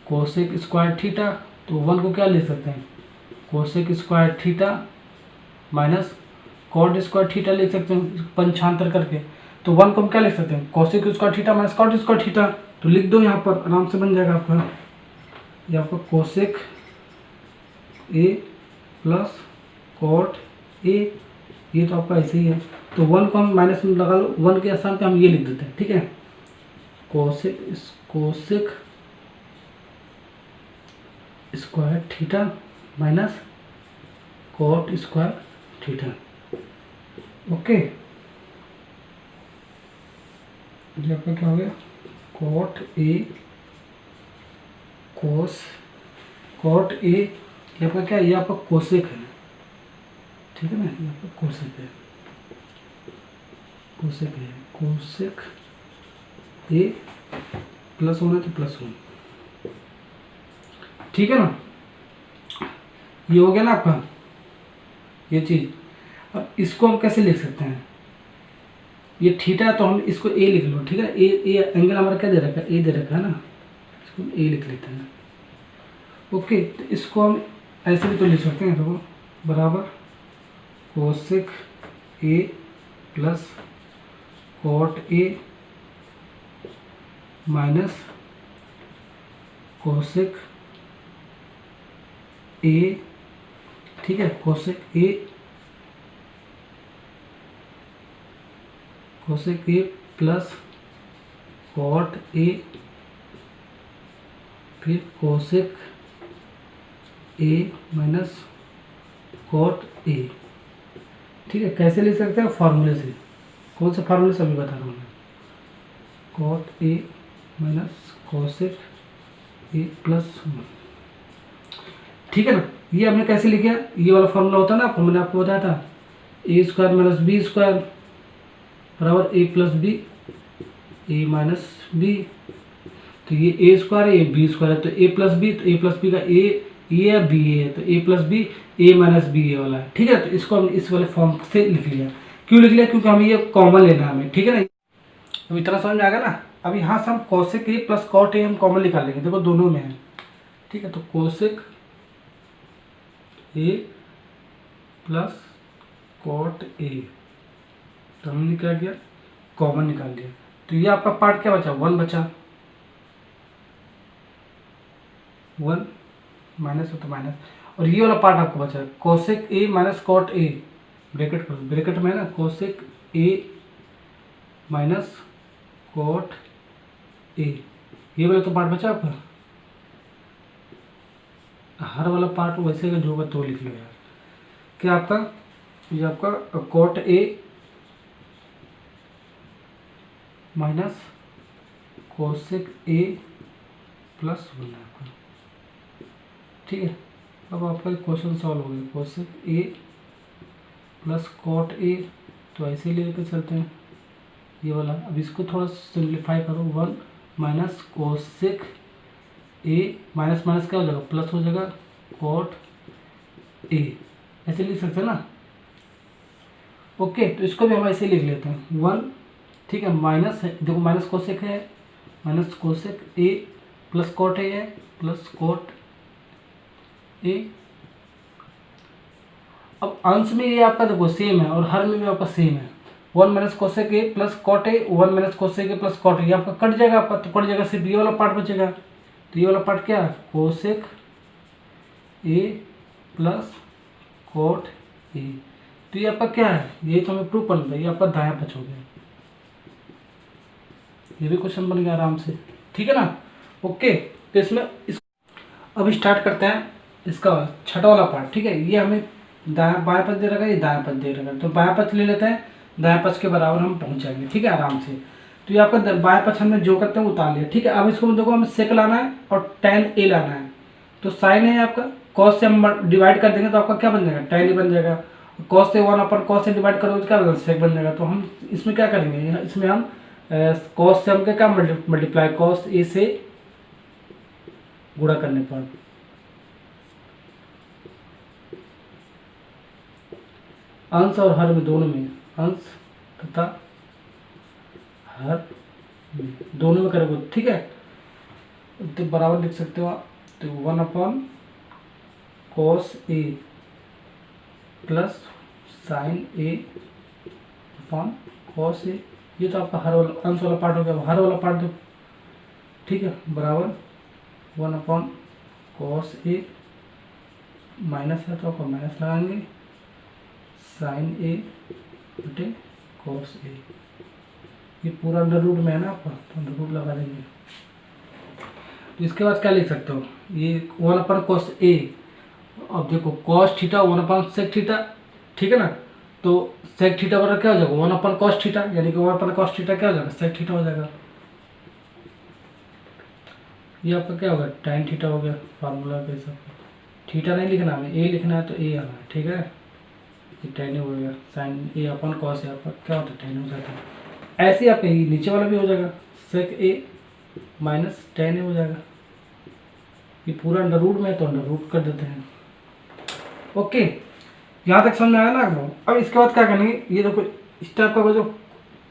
कोसेक स्क्वायर थीटा। तो 1 को क्या ले सकते हैं, cosec square theta minus cot square theta लिख सकते हैं पंचांतर करके। तो 1 को हम क्या लिख सकते हैं, cosec square theta minus cot square theta. तो लिख दो यहाँ पर, आराम से बन जाएगा आपका, ये आपका cosec A plus cot A, ये तो आपका ऐसे ही है। तो 1 को हम माइनस में लगा लो, 1 के स्थान पे हम ये लिख देते हैं, ठीक है, cosec square theta minus cot square theta, okay. ये आपका क्या हो गया, कॉट ए ये आपका क्या है, ये आपका कोसेक है, ठीक है ना, ये आपका कोसेक है, कोसेक ए प्लस होना तो +1, ठीक है ना। ये हो गया ना आपका ये चीज। अब इसको हम कैसे लिख सकते हैं, ये थीटा तो हम इसको ए लिख लो, ठीक है। ए एंगल हमारा क्या दे रखा है, ए दे रखा है ना, इसको हम ए लिख लेते हैं, ओके। तो इसको हम ऐसे भी तो लिख सकते हैं, तो बराबर cosec A plus cot A minus cosec A, ठीक है, cosec A plus cot A, फिर cosec A minus cot A. ठीक है, कैसे लिख सकते हैं? फार्मूले से। कौन से फार्मूले से अभी बता रहा हूँ मैं। Cot A minus cosec A plus 1। ठीक है ना, ये हमने कैसे लिखा? ये वाला फार्मूला होता है ना, आपको मैंने आपको बताया था, ए स्क्वायर माइनस बी स्क्वायर बराबर ए plus B, A minus B. तो ये ए स्क्वायर है, ये बी स्क्वायर है, तो ए प्लस बी, तो ए प्लस बी का ए या बी है, तो ए plus B, A minus B ये वाला है। ठीक है, तो इसको हमने इस वाले फॉर्म से लिख लिया। क्यों लिख लिया? क्योंकि हमें ये कॉमन लेना है हमें। ठीक है ना, अब इतना समझ में आ गया ना। अब यहाँ से हम cosec A plus cot A हम कॉमन निकाल लेंगे। देखो दोनों में है। ठीक है, तो cosec A plus cot A, तो हमने क्या किया? कॉमन निकाल लिया। तो ये आपका पार्ट क्या बचा? 1 बचा, 1 माइनस हो तो माइनस, और ये वाला पार्ट आपको बचा cosec A minus cot A, bracket करो, ब्रैकेट में है ना, cosec A minus cot A, ये वाला तो पार्ट बचा आपका। हर वाला पार्ट वैसे का जो होगा तो लिख लो यार। क्या आपका? ये आपका cot A minus cosec A plus 1 है आपका। ठीक है, अब आपका क्वेश्चन सॉल्व हो गया। Cosec A plus cot A, तो ऐसे ही लेकर चलते हैं ये वाला। अब इसको थोड़ा सिंप्लीफाई करो, 1 minus cosec A, minus minus क्या हो जाएगा? प्लस हो जाएगा, कॉट ए, ऐसे लिख सकते हैं ना। ओके, तो इसको भी हम ऐसे लिख लेते हैं 1। ठीक है, माइनस है, देखो माइनस कोसेक है, minus cosec A plus cot A है, प्लस कॉट ए। अब अंश में ये आपका देखो सेम है, और हर में भी आपका सेम है। 1 minus cosec A plus cot A, 1 minus cosec A plus cot A, ये आपका कट जाएगा आपका, तो कट जाएगा, सिर्फ ये वाला पार्ट बचेगा। तो ये वाला पार्ट क्या है? Cosec A plus cot A. तो ये आपका क्या है? ये तो हमें प्रूफ करना है, ये आपका दायां पक्ष हो गया। ये भी क्वेश्चन बन गया आराम से। ठीक है ना। ओके, तो इसमें अब स्टार्ट करते हैं इसका छठा वाला पार्ट। ठीक है, ये हमें दायां बाएं पक्ष दे रखा है, ये दायां पक्ष दे रखा है, तो बाएं पक्ष ले लेते हैं, दाएं पक्ष के बराबर हम पहुंच जाएंगे। ठीक है, आराम से। तो ये आपका बाएं पक्ष हमने जो करते हैं उतार लिया। ठीक है, अब इसको देखो हमें सेक लाना है और tan ए लाना है। तो साइन है आपका, कॉस से हम डिवाइड कर देंगे तो आपका क्या बन जाएगा? tan ए बन जाएगा। कॉस से 1 अपन कॉस से डिवाइड करोगे तो क्या बन सेक बन जाएगा। तो हम इसमें क्या करेंगे? इसमें हम कॉस से हम क्या मल्टीप्लाई, कॉस ए से गुणा करने पर अंश और हर में, दोनों में, अंश तथा हर में दोनों में करोगे। ठीक है, तो बराबर लिख सकते हो आप। तो 1 upon cos A plus sign A upon cos A. ये तो आपका हर वाला अंश वाला पार्ट हो गया। हर वाला पार्ट दो। ठीक है, बराबर 1 अपॉन कॉस ए, माइनस है तो आपको माइनस लगाएंगे, साइन ए बटे कॉस ए। ये पूरा अंडर रूट में है ना आपका, तो अंडर रूट लगा देंगे। तो इसके बाद क्या लिख सकते हो? ये 1 अपॉन कॉस ए। अब देखो cos theta 1 upon sec theta. ठीक है ना, तो सेक थीटा बराबर क्या हो जाएगा? 1 अपॉन कॉस थीटा, यानी कि 1 अपॉन कॉस थीटा क्या हो जाएगा? सेक थीटा हो जाएगा। ये आपका क्या होगा? tan थीटा हो गया फार्मूला के हिसाब से। थीटा नहीं लिखना हमें, ए लिखना है, तो ए आना है। ठीक है, ये tan हो गया, sign A upon cos A आपका क्या होता है? tan हो जाता है। ऐसे ही आपका नीचे वाला भी हो जाएगा, सेक ए माइनस tan ए हो जाएगा। ये पूरा अंडर रूट में है तो अंडर रूट कर देते हैं। ओके, यहाँ तक समझ में आया ना आपको? अब इसके बाद क्या करेंगे? ये देखो इस टाइप का जो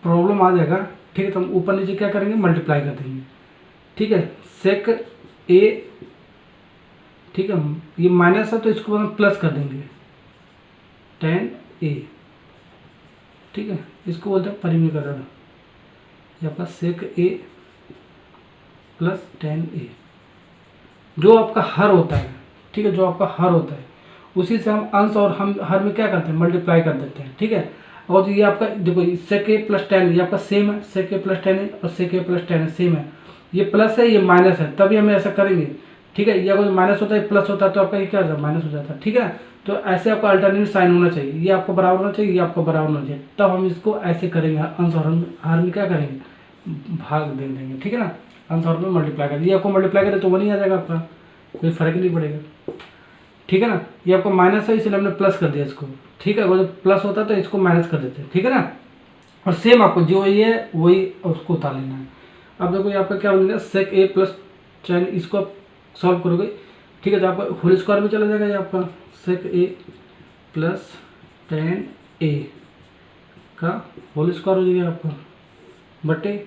प्रॉब्लम आ जाएगा, ठीक है, तो हम ऊपर नीचे क्या करेंगे? मल्टीप्लाई कर देंगे। ठीक है, सेक ए, ठीक है, ये माइनस है तो इसको हम प्लस कर देंगे, tan ए। ठीक है, इसको बोलते हैं परिमीकरण। ये आपका सेक ए प्लस tan ए, जो आपका हर होता है। ठीक है, जो आपका हर होता है उसी से हम अंश और हम हर में क्या करते हैं, मल्टीप्लाई कर देते हैं। ठीक है, और ये आपका देखो sec a प्लस टेन ये आपका सेम है, sec a प्लस टेन और sec a plus ten same है, ये प्लस है ये माइनस है, तभी हम ऐसा करेंगे। ठीक है, ये अगर माइनस होता है प्लस होता है तो आपका ये क्या होता है, माइनस हो जाता है। ठीक है, तो ऐसे आपका अल्टरनेट साइन होना चाहिए, ये आपको बराबर होना चाहिए, ये आपको बराबर होना चाहिए, तब हम इसको ऐसे करेंगे, अंश और हर में क्या करेंगे, भाग दे देंगे। ठीक है ना, अंश और में मल्टीप्लाई कर, ये आपको मल्टीप्लाई करें तो 1 ही आ जाएगा आपका, कोई फर्क नहीं पड़ेगा। ठीक है ना, ये आपको माइनस है इसलिए हमने प्लस कर दिया इसको। ठीक है, अगर प्लस होता तो इसको माइनस कर देते हैं। ठीक है ना, और सेम आपको जो ये है वही उसको उतार लेना है। अब देखो ये आपका क्या बनेगा, sec a प्लस टेन, इसको आप सॉल्व करोगे। ठीक है, तो आपका होल स्क्वायर में चला जाएगा, ये आपका sec a प्लस टेन ए का होल स्क्वायर हो जाएगा आपका, बटे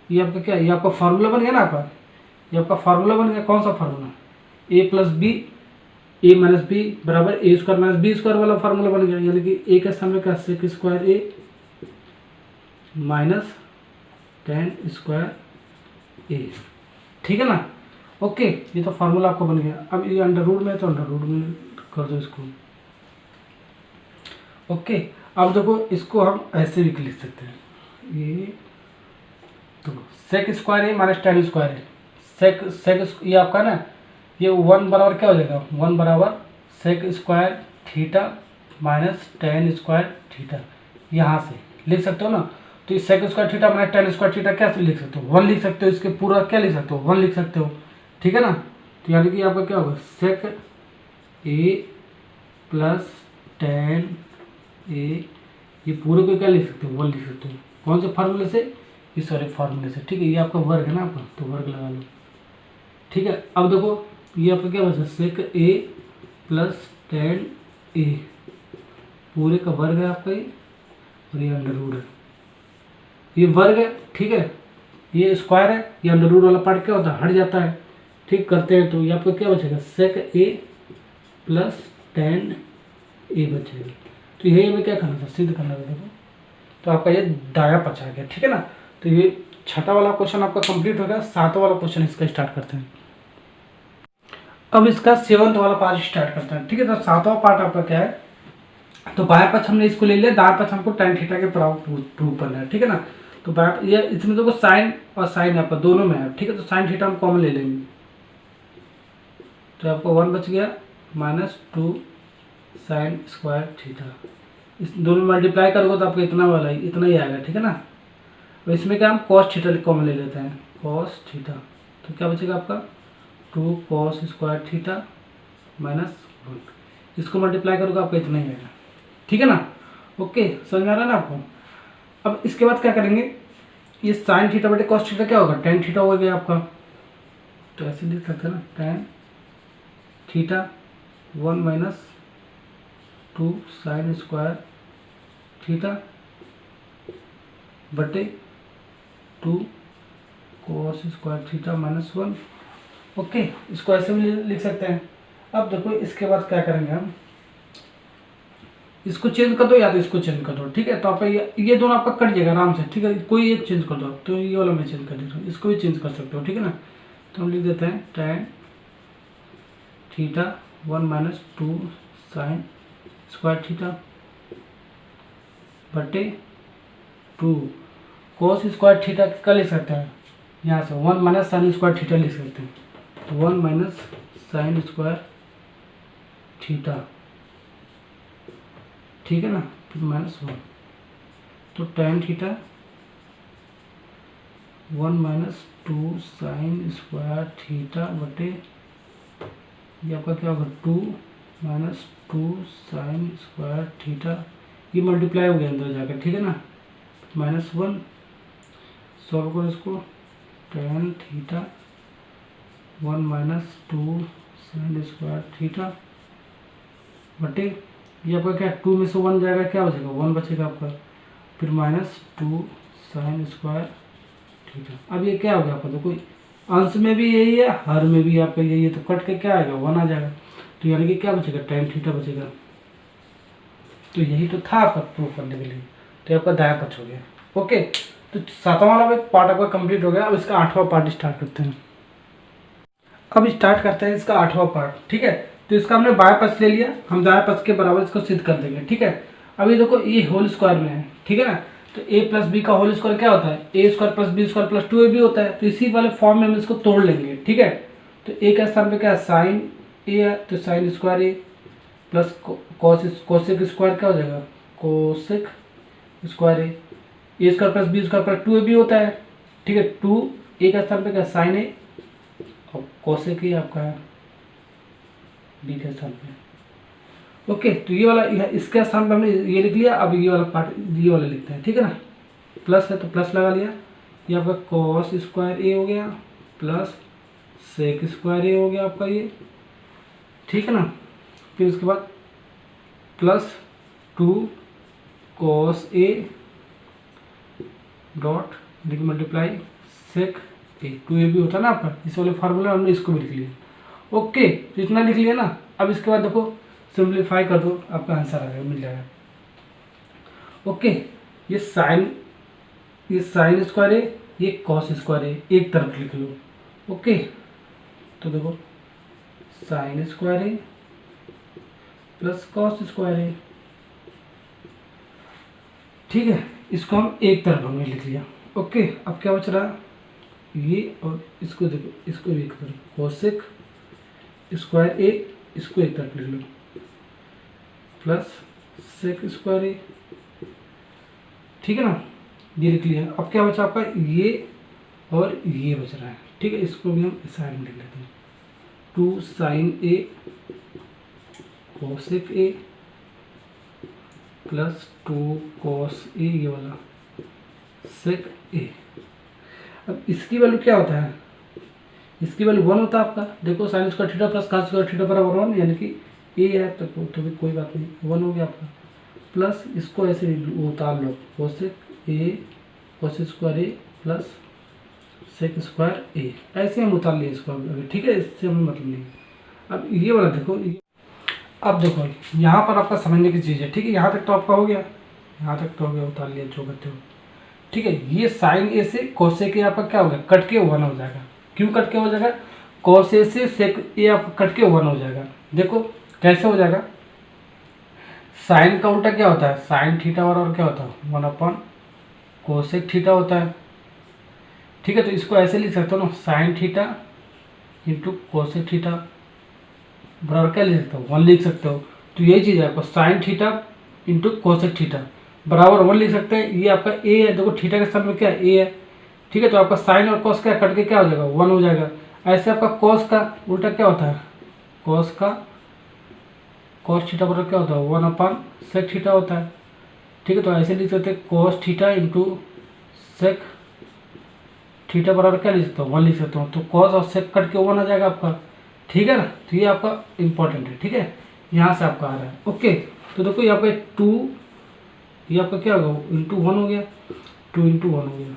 ये आपका क्या, ये आपका फार्मूला बन गया ना आपका, ये आपका फार्मूला बन गया। कौन सा formula, a plus B A minus B बराबर A square minus B square वाला फार्मूला बन गया, यानी कि ए के समय का sec square A minus tan square A. ठीक है ना, ओके, ये तो फार्मूला आपको बन गया। अब ये अंडर रूट में है तो अंडर रूट में कर दो इसको। ओके, अब देखो इसको हम ऐसे भी लिख सकते हैं, ये तो sec square A minus tan square है, sec ये आपका ना, ये 1 बराबर क्या हो जाएगा, 1 बराबर sec square theta minus tan square theta, यहाँ से लिख सकते हो ना। तो इस sec square theta minus tan square theta कैसे लिख सकते हो, 1 लिख सकते हो, इसके पूरा क्या लिख सकते हो, 1 लिख सकते हो। ठीक है ना, तो यानी कि आपका क्या होगा, sec a प्लस टेन ए, ये पूरे को क्या लिख सकते हो, 1 लिख सकते हो। कौन से फार्मूले से, इस सारे फार्मूले से। ठीक है, ये आपका वर्ग है ना आपका, तो वर्ग लगा लो। ठीक है, अब देखो ये आपका क्या बचा, sec a प्लस टेन ए, पूरे का वर्ग है आपका ये, और ये अंडर रूट है, ये वर्ग है। ठीक है, ये स्क्वायर है, ये अंडर रूट वाला पार्ट क्या होता है, हट जाता है। ठीक करते हैं तो ये आपको क्या बचेगा, sec a प्लस टेन ए बचेगा। तो यही हमें क्या करना था, सिद्ध करना था। देखो तो आपका ये दाया पच आ गया। ठीक है ना, तो ये छठा वाला क्वेश्चन आपका कंप्लीट हो गया। सातवां वाला क्वेश्चन इसका स्टार्ट करते हैं। अब इसका 7वां वाला पार्ट स्टार्ट करते हैं। ठीक है, तो 7वां पार्ट आपका क्या है, तो बाएं पक्ष हमने इसको ले लिया, दाएं पक्ष हमको tan थीटा के बराबर प्रूव करना है। ठीक है ना, तो बाएं ये इसमें देखो साइन और साइन आपका दोनों में है। ठीक है, तो साइन थीटा हम कॉमन ले लेंगे, तो आपको 1 बच गया माइनस 2 साइन स्क्वायर थीटा, इस दोनों में मल्टीप्लाई करोगे तो आपको इतना वाला इतना ही आएगा। ठीक है ना, तो इसमें क्या हम cos थीटा कॉमन ले लेते हैं, cos थीटा, तो क्या बचेगा आपका 2 cos स्क्वायर थीटा माइनस 1, इसको मल्टीप्लाई करोगे आपको इतना ही आएगा। ठीक है ना, ओके, समझ में आ रहा है ना आपको। अब इसके बाद क्या करेंगे, ये साइन थीटा बटे cos थीटा क्या होगा, tan थीटा हो गया आपका, तो ऐसे लिख सकते हैं ना, tan theta 1 minus 2 sign square theta बटे 2 cos square theta minus 1। Okay, इसको ऐसे भी लिख सकते हैं। अब देखो इसके बाद क्या करेंगे हम, इसको चेंज कर दो या तो इसको चेंज कर दो। ठीक है, तो आप ये दोनों आपका कट जाएगा आराम से। ठीक है, कोई एक चेंज कर दो, तो ये वाला मैं चेंज कर देता हूँ, इसको भी चेंज कर सकते हो। ठीक है ना, तो हम लिख देते हैं tan theta 1 minus 2 sign square theta बटे 2 cos स्क्वायर थीटा का लिख सकते हैं, यहाँ से 1 माइनस साइन स्क्वायर थीटा लिख सकते हैं, तो 1 माइनस साइन स्क्वायर थीटा। ठीक है ना, फिर माइनस 1, तो tan theta 1 minus 2 sign square theta बटे ये आपका क्या होगा 2 माइनस 2 साइन स्क्वायर थीटा, ये मल्टीप्लाई हो गया अंदर जाकर। ठीक है ना, माइनस 1, सॉल्व करो इसको, tan theta 1 minus 2 sign square theta बटे ये आपका क्या 2 में से 1 जाएगा, क्या बचेगा 1 बचेगा आपका, फिर माइनस 2 साइन स्क्वायर थीटा। अब ये क्या हो गया आपका, देखो अंश में भी यही है, हर में भी आपका यही है, तो कट के क्या आएगा 1 आ जाएगा, तो यानी कि क्या बचेगा tan थीटा बचेगा। तो यही तो था आपका प्रूफ करने के लिए, तो आपका दाया पक्ष हो गया। ओके, तो 7वां वाला पार्ट आपका कंप्लीट हो गया। अब इसका 8वां पार्ट स्टार्ट करते हैं। अब स्टार्ट करते हैं इसका 8वां पार्ट। ठीक है, तो इसका हमने बाएं पक्ष ले लिया, हम दाएं पक्ष के बराबर इसको सिद्ध कर देंगे। ठीक है, अभी देखो ये होल स्क्वायर में है, ठीक है ना, तो a प्लस बी का होल स्क्वायर क्या होता है, A square plus B square plus 2ab होता है। तो इसी वाले फॉर्म में हम इसको तोड़ लेंगे। ठीक है, तो a के स्थान पे क्या है, साइन ए है, तो sine square A plus cosec square क्या हो जाएगा, cosec square A square plus B square plus 2ab होता है। ठीक है, 2a के स्थान पे क्या, साइन ए, और कोसेक ए आपका है बी के स्थान पे। ओके, तो ये वाला इसके स्थान पे हमने ये लिख लिया। अब ये वाला पार्ट ये वाला लिखते हैं। ठीक है ना, प्लस है तो प्लस लगा लिया, ये आपका कॉस स्क्वायर ए हो गया प्लस सेक स्क्वायर ए हो गया आपका ये। ठीक है ना, फिर उसके बाद plus 2 cos A dot multiply sec A, 2ab होता है ना आपका, इस वाले फार्मूला हमने इसको भी लिख लिया। ओके, तो इतना लिख लिया ना। अब इसके बाद देखो सिंप्लीफाई कर दो, आपका आंसर आ जाएगा, मिल जाएगा। ओके, ये साइन स्क्वायर है, ये कॉस स्क्वायर है, एक तरफ लिख लो। ओके, तो देखो साइन स्क्वायर है प्लस कॉस स्क्वायर है। ठीक है, इसको हम एक तरफ हमने लिख लिया। ओके, अब क्या बच रहा, ये और इसको देखो, इसको भी एक तरफ कोसेक स्क्वायर ए, इसको एक तरफ लिख लो प्लस सेक स्क्वायर ए। ठीक है ना, ये लिख लिया। अब क्या बचा आपका, ये और ये बच रहा है। ठीक है, इसको भी हम साइड में लिख लेते हैं, 2 sine A cosec A plus 2 cos A, ये वाला सेक ए। अब इसकी वैल्यू क्या होता है, इसकी वैल्यू 1 होता है आपका। देखो sign square theta plus cos square theta बराबर 1, यानी कि ए है तो भी कोई बात नहीं, 1 हो गया आपका। प्लस इसको ऐसे उतार लो, cosec A cos square A plus sec square A, ऐसे हम उतार लिए इसको अभी। ठीक है, इससे हमें मतलब नहीं। अब ये वाला देखो, अब देखो यहाँ पर आपका समझने की चीज़ है। ठीक है, यहाँ तक तो आपका हो गया, यहाँ तक तो हो गया, उतार लिया जो करते हो। ठीक है, ये साइन ए से कोसेक ए आपका क्या हो गया, कट के 1 हो जाएगा। क्यों कट के हो जाएगा, कॉस ए से सेक ए आपका कट के 1 हो जाएगा। देखो कैसे हो जाएगा, साइन का उल्टा क्या होता है, साइन थीटा और क्या होता है 1 अपॉन कोसेक थीटा होता है। ठीक है, तो इसको ऐसे लिख सकते हो ना, sine theta into cosec theta बराबर क्या लिख सकते हो, 1 लिख सकते हो। तो यही चीज़ है आपको, sine theta into cosec theta बराबर 1 लिख सकते हैं। ये आपका ए है, देखो थीटा के स्थान में क्या है, ए है। ठीक है, तो आपका साइन और कॉस क्या कट के क्या हो जाएगा, 1 हो जाएगा। ऐसे आपका कॉस का उल्टा क्या होता है, कॉस थीटा बराबर क्या होता है, 1 अपॉन सेक थीटा होता है। ठीक है, तो ऐसे लिख सकते हैं, cos theta into sec theta बराबर क्या लिख सकता हूँ, 1 लिख सकता हूँ। तो कॉस और सेक कट के 1 आ जाएगा आपका। ठीक है ना, तो ये आपका इंपॉर्टेंट है। ठीक है, यहाँ से आपका आ रहा है। ओके, तो देखो ये आपका 2, ये आपका क्या होगा, इंटू 1 हो गया, 2 इंटू 1 हो गया।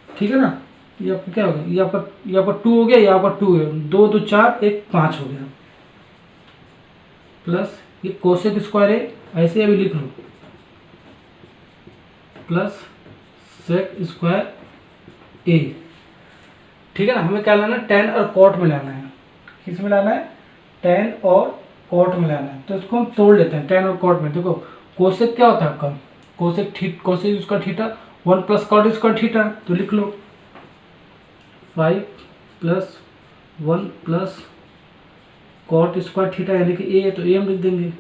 ठीक है ना, ये आपका क्या होगा, ये आपका 2 हो गया, ये आपका 2 है, 2 2 4 1 5 हो गया, प्लस ये कोसेक स्क्वायर है, ऐसे अभी लिख लो, प्लस सेक स्क्वायर ए। ठीक है ना, हमें क्या लाना है, टेन और कॉट में लाना है। किस में लाना है, टेन और कॉट में लाना है। तो इसको हम तोड़ लेते हैं, टेन और कॉट में। देखो कोसेक क्या होता है आपका, cosec square theta 1 plus cot square theta, तो लिख लो 5 plus 1 plus cot square theta, यानी कि ए है तो ए हम लिख देंगे।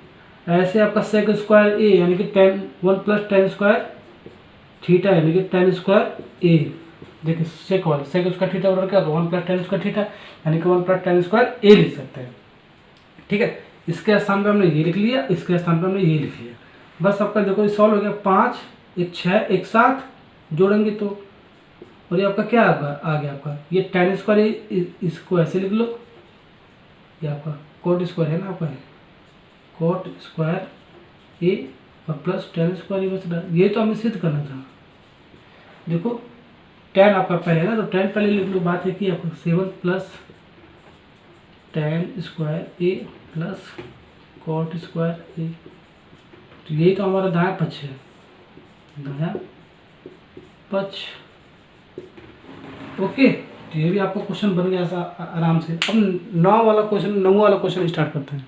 ऐसे आपका सेक स्क्वायर ए, यानी कि 1 प्लस टेन स्क्वायर थीटा, यानी कि 10 स्क्वायर ए। देखिए सेक वाला सेक स्क्वायर थीटा बराबर क्या होगा, 1 प्लस टेन स्क्वायर थीटा, यानी कि 1 प्लस टेन स्क्वायर ए लिख सकते हैं। ठीक है, इसके स्थान पे हमने ये लिख लिया, इसके स्थान पे हमने ये लिख लिया। बस आपका देखो ये सॉल्व हो गया, 5 1 6 1 7 जोड़ेंगे तो, और ये आपका क्या आ गया आपका, ये टेन स्क्वायर, इसको ऐसे लिख लो, ये आपका कोट स्क्वायर है ना आपका, कोट स्क्वायर ए और प्लस टेन स्क्वायर ए बच रहा है। ये तो हमें सिद्ध करना था। देखो 10 आपका पहले है ना, तो 10 पहले लिख लो, बात है कि आपका 7 plus ten square A plus cot square ए। तो यही तो हमारा दायां पक्ष है, दायां पक्ष। ओके, तो ये भी आपका क्वेश्चन बन गया ऐसा आराम से। अब 9वां वाला क्वेश्चन स्टार्ट करते हैं।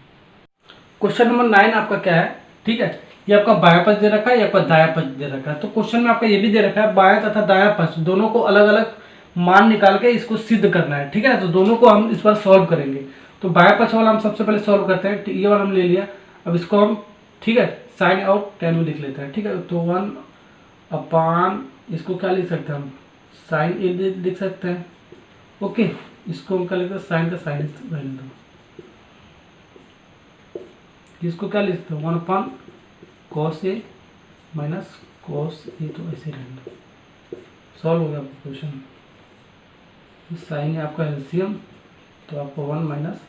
क्वेश्चन नंबर 9 आपका क्या है, ठीक है, ये आपका बायां पक्ष दे रखा है, ये आपका दायां पक्ष दे रखा है। तो क्वेश्चन में आपका ये भी दे रखा है बायां तथा दायां पक्ष दोनों को अलग अलग मान निकाल के इसको सिद्ध करना है, ठीक है। तो दोनों को हम इस बार सॉल्व करेंगे। तो बायां पक्ष वाला हम सबसे पहले सॉल्व करते हैं, ये वाला हम ले लिया। अब इसको हम, ठीक है, साइन और टेन में लिख लेते हैं, ठीक है। तो 1/, इसको क्या लिख सकते हैं हम, साइन ए लिख सकते हैं, ओके। इसको हम क्या लिखते हैं, साइन का साइन रहने दो। इसको क्या लिख सकते हैं, 1/cos A minus cos A, तो ऐसे रहने दो। सॉल्व हो गया आपका क्वेश्चन। साइन है आपका एलसीएम, तो आपको 1 माइनस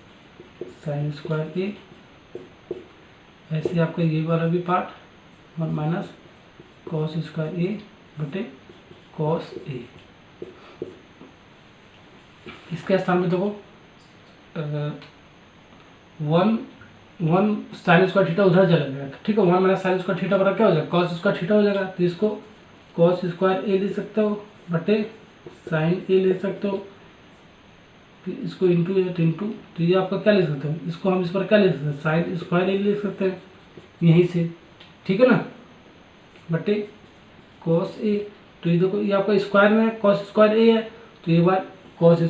साइन स्क्वायर ए, ऐसे आपका ये वाला भी पार्ट 1 माइनस कॉस स्क्वायर ए बटे कॉस ए। इसके स्थान पे देखो 1 साइन स्क्वायर थीटा उधर चला जाएगा, ठीक है। 1 माइनस साइन स्क्वायर थीटा बराबर क्या हो जाएगा, कॉस स्क्वायर थीटा हो जाएगा। तो इसको कॉस स्क्वायर ए लिख सकते हो बटे साइन ए ले सकते हो, फिर इसको इंटू तो ये आपका क्या लिख सकते हैं, इसको हम इस पर क्या लिख सकते हैं, साइन स्क्वायर ए लिख सकते हैं यहीं से, ठीक है ना, बटे कॉस ए। तो ये देखो ये आपका स्क्वायर में कॉस स्क्वायर ए है, तो ये बार कॉस ए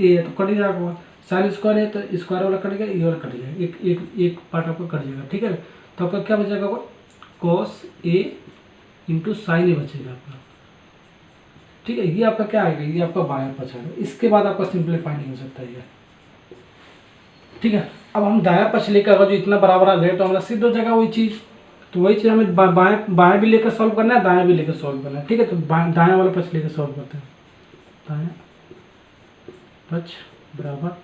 है तो कट जाएगा। साइन स्क्वायर है तो स्क्वायर वाला कट गया, ये वाला कट जाएगा, एक पार्ट आपका कट जाएगा, ठीक है। तो आपका क्या बचेगा, कॉस ए इंटू साइन ए बचेगा आपका, ठीक है। ये आपका क्या आएगा, ये आपका बायां पक्ष आएगा। इसके बाद आपका सिंपलीफाई नहीं हो सकता है, ठीक है। अब हम दायां पक्ष लेकर अगर जो इतना बराबर आ जाए तो हमारा सिद्ध हो जाएगा वही चीज़। तो वही चीज़ हमें बाएं भी लेकर सॉल्व करना है, दायां भी लेकर सॉल्व करना है, ठीक है। तो दायां वाला पक्ष लेकर सॉल्व करते हैं। दायां पक्ष बराबर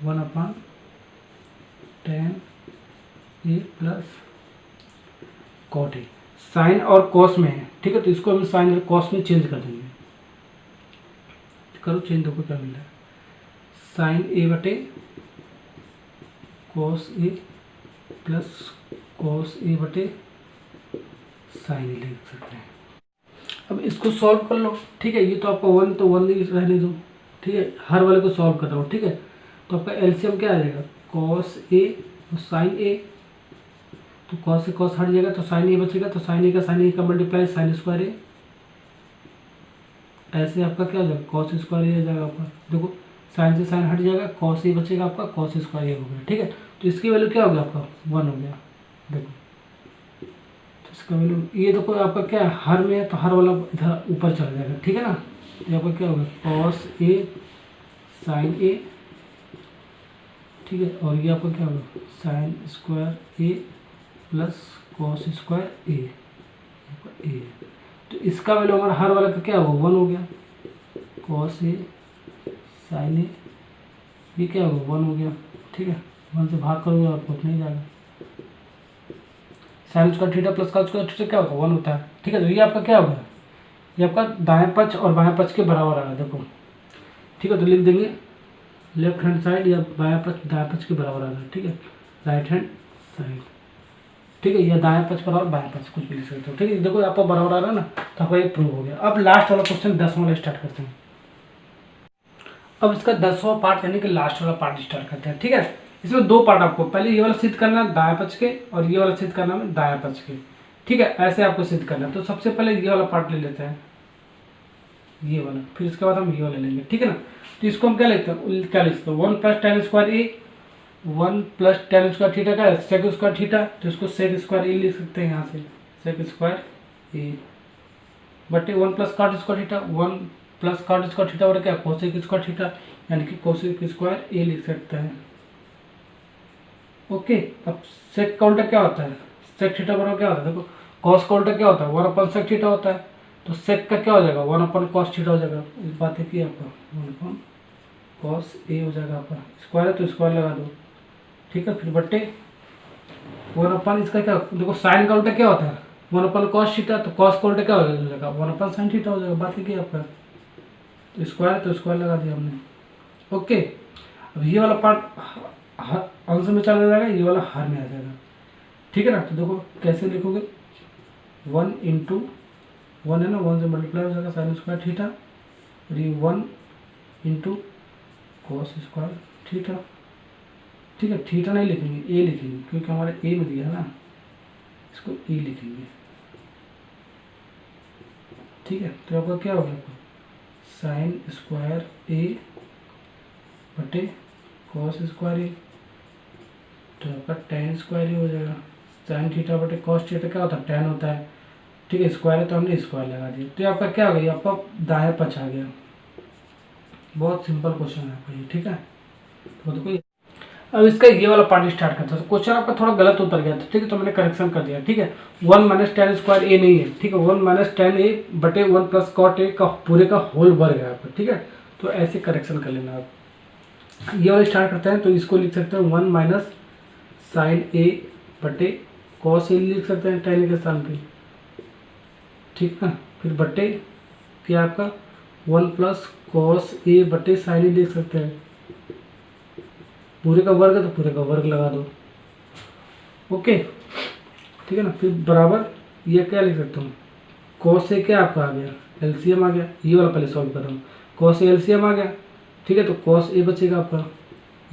1/tan A plus cot A. Sine और कॉस में है, ठीक है। तो इसको हम साइन और कॉस में चेंज कर देंगे, करो चेंज, देखो क्या मिल रहा है, साइन ए बटे cos A plus cos A बटे साइन ए लिख सकते हैं। अब इसको सॉल्व कर लो, ठीक है। ये तो आपका 1 तो 1 रहने दो, ठीक है। हर वाले को सॉल्व कर रहा हूँ, ठीक है। तो आपका एलसीएम क्या आ जाएगा, कॉस ए और साइन ए, तो कॉस से कॉस हट जाएगा तो साइन ए बचेगा, तो साइन ए का मल्टीप्लाई साइन स्क्वायर ए, ऐसे आपका क्या हो जाएगा, कॉस स्क्वायर ए हो जाएगा आपका। देखो साइन से साइन हट जाएगा, कॉस ए बचेगा आपका, कॉस स्क्वायर ए हो गया, ठीक है। तो इसकी वैल्यू क्या हो गया आपका 1 हो गया, देखो। तो इसका वैल्यू ये देखो आपका क्या है, हर में है तो हर वाला इधर ऊपर चला जाएगा, ठीक है ना। ये आपका क्या होगा, कॉस ए साइन ए, ठीक है। और ये आपका क्या होगा, sign square A plus cos square ए। तो इसका वैल्यू हमारा हर वाला का क्या होगा 1 हो गया, कॉस ए साइन ए, ये क्या होगा 1 हो गया, ठीक है। 1 से भाग करोगे आपको नहीं जाएगा, sign square theta plus cos square theta क्या होगा 1 होता है, ठीक है। तो ये आपका क्या होगा, ये आपका दाएं पक्ष और बाएं पक्ष के बराबर आ रहा है, देखो, ठीक है। तो लिख देंगे लेफ्ट हैंड साइड या बायां पक्ष दाएं पक्ष के बराबर आ रहा है, ठीक है, राइट हैंड साइड, ठीक है। या दाएं पक्ष बराबर बाएं पक्ष, कुछ भी लिख सकते हो, ठीक है। देखो आपका बराबर आ रहा है ना, तो आपका ये प्रूव हो गया। अब लास्ट वाला क्वेश्चन 10 वाला स्टार्ट करते हैं। अब इसका 10वां पार्ट यानी कि लास्ट वाला पार्ट स्टार्ट करते हैं, ठीक है। इसमें 2 पार्ट आपको, पहले ये वाला सिद्ध करना है दाएं पक्ष के, और ये वाला सिद्ध करना है दाएं पक्ष के, ठीक है। ऐसे आपको सिद्ध करना है। तो सबसे पहले ये वाला पार्ट ले लेते हैं, ये वाला, फिर इसके बाद हम ये वाला लेंगे, ठीक है ना। तो इसको हम क्या लिखते हैं, क्या लिखते हैं 1 + tan स्क्वायर ए, 1 + tan स्क्वायर थीटा का सेक स्क्वायर थीटा, तो इसको सेक स्क्वायर ए लिख सकते हैं यहाँ से, सेक स्क्वायर ए बटे 1 + cot square theta, 1 + cot square theta बटे क्या, कोसेक स्क्वायर थीटा, यानी कि कोसेक स्क्वायर ए लिख सकते हैं, ओके। अब सेक का उल्टा क्या होता है, सेक थीटा बराबर क्या होता है, देखो कॉस का उल्टा क्या होता है 1/sec थीटा होता है, तो सेक का क्या हो जाएगा 1/cos थीटा हो जाएगा। इस बात है कि आपका 1/cos ए हो जाएगा आपका, स्क्वायर है तो स्क्वायर लगा दो, ठीक है। फिर बट्टे 1/, इसका क्या, देखो साइन का उल्टा क्या होता है 1/cos थीटा, तो cos का उल्टा क्या हो जाएगा 1/sin थीटा हो जाएगा, बात है कि आपका। तो स्क्वायर है तो स्क्वायर लगा दिया हमने, ओके। अब ये वाला पार्ट अंश में चला जाएगा, ये वाला हर में आ जाएगा, ठीक है ना। तो देखो कैसे लिखोगे, 1 × 1 है ना, 1 से मल्टीप्लाई हो जाएगा साइन स्क्वायर थीटा, और ये 1 इंटू कॉस स्क्वायर थीटा। ठीक है, थीटा नहीं लिखेंगे, ए लिखेंगे क्योंकि हमारे ए में दिया है ना, इसको ए लिखेंगे। ठीक है, तो आपका क्या हो गया, साइन स्क्वायर ए बटे कॉस स्क्वायर ए, तो आपका टेन स्क्वायर ए हो जाएगा। साइन थीटा बटे कॉस थीटा क्या होता है, टेन होता है। ठीक है, स्क्वायर है तो हमने स्क्वायर लगा दिया, तो आपका क्या हो गया, आपका दाएं पक्ष आ गया। बहुत सिंपल क्वेश्चन है आपका ये। ठीक है, तो देखो अब इसका ये वाला पार्ट स्टार्ट करता है। तो क्वेश्चन आपका थोड़ा गलत उतर गया था। ठीक है, तो मैंने करेक्शन कर दिया। ठीक है, 1 माइनस टेन स्क्वायर ए नहीं है। ठीक है, 1 माइनस टेन ए बटे 1 प्लस कॉट ए का पूरे का होल वर्ग है आपका। ठीक है, तो ऐसे करेक्शन कर लेना आप। ये वाला स्टार्ट करते हैं, तो इसको लिख सकते हैं 1 माइनस साइन ए बटे कॉस ए लिख सकते हैं टेन के स्थान पे। ठीक है, फिर बटे क्या आपका 1 प्लस कॉस ए बटे साइन ए लिख सकते हैं। पूरे का वर्ग है तो पूरे का वर्ग लगा दो। ओके, ठीक है ना। फिर बराबर ये क्या लिख सकता हूँ, कॉस ए क्या आपका आ गया, एलसीएम आ गया। ये वाला पहले सॉल्व कर रहा हूँ, कॉस ए एलसीएम आ गया। ठीक है, तो कॉस ए बचेगा आपका,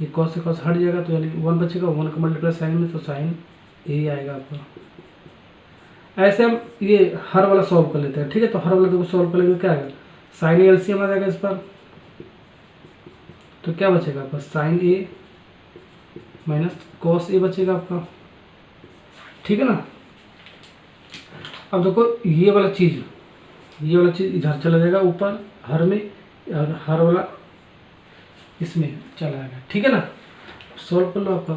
ये कॉस से कॉस हट जाएगा तो यानी 1 बचेगा। 1 का मल्टीप्लाई साइन में तो साइन ए आएगा आपका। ऐसे हम ये हर वाला सॉल्व कर लेते हैं। ठीक है, तो हर वाला देखो सॉल्व कर लेंगे, क्या आएगा, साइन ए एलसीएम आ जाएगा इस पर, तो क्या बचेगा आपका, sign A minus cos A बचेगा आपका। ठीक है ना। अब देखो ये वाला चीज़ इधर चला जाएगा ऊपर हर में, और हर वाला इसमें चला जाएगा। ठीक है ना, सॉल्व कर लो आपका,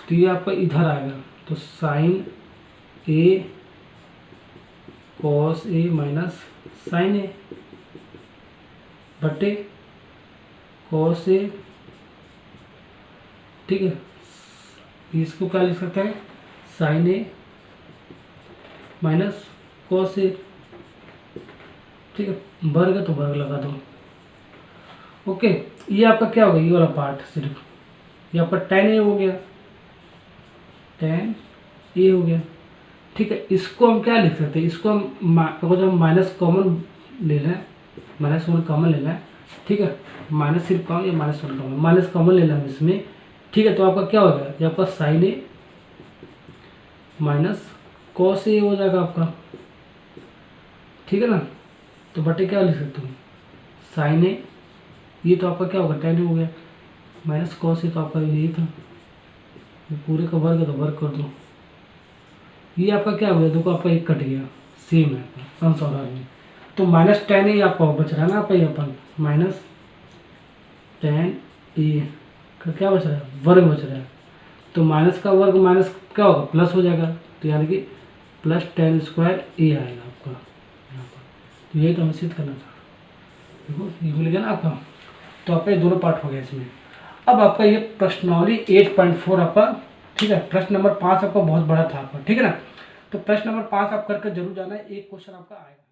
तो ये आपका इधर आएगा, तो sign A cos A minus sign ए बटे कॉस ए। ठीक है, इसको क्या लिख सकते हैं, sign A minus cos A. ठीक है, वर्ग है तो वर्ग लगा दो। ओके, ये आपका क्या हो गया, ये वाला पार्ट सिर्फ ये आपका टेन ए हो गया, टेन ए हो गया। ठीक है, इसको हम क्या लिख सकते हैं, इसको हम जब माइनस कॉमन ले लें, माइनस वन कॉमन ले लें। ठीक है, माइनस सिर्फ कॉमन या minus one common, minus common ले लें हम इसमें। ठीक है, तो आपका क्या हो गया, ये आपका sign A minus cos A हो जाएगा आपका। ठीक है ना, तो बटे क्या लिख सकते हो, साइन ए, ये तो आपका क्या होगा, टेन हो गया, माइनस कॉस ए तो आपका यही था, पूरे का वर्ग है तो वर्ग कर दो। ये आपका क्या हो गया, देखो आपका एक कट गया, सेम है आंसर आ गया। तो माइनस टेन ए आपका बच रहा है ना, आपका ये अपन माइनस टेन ए का क्या बच रहा है, वर्ग बच रहा है। तो माइनस का वर्ग माइनस क्या होगा, प्लस हो जाएगा, तो यानी कि प्लस टेन स्क्वायर ए आएगा आपका यहाँ पर। तो यही तो हमें सिद्ध करना था। देखो ये मिल गया ना आपका, तो आपका ये दोनों पार्ट हो गया इसमें। अब आपका ये प्रश्नावली 8.4 आपका। ठीक है, प्रश्न नंबर 5 आपका बहुत बड़ा था आपका। ठीक है ना, तो प्रश्न नंबर 5 आप करके जरूर जाना है, एक क्वेश्चन आपका आएगा।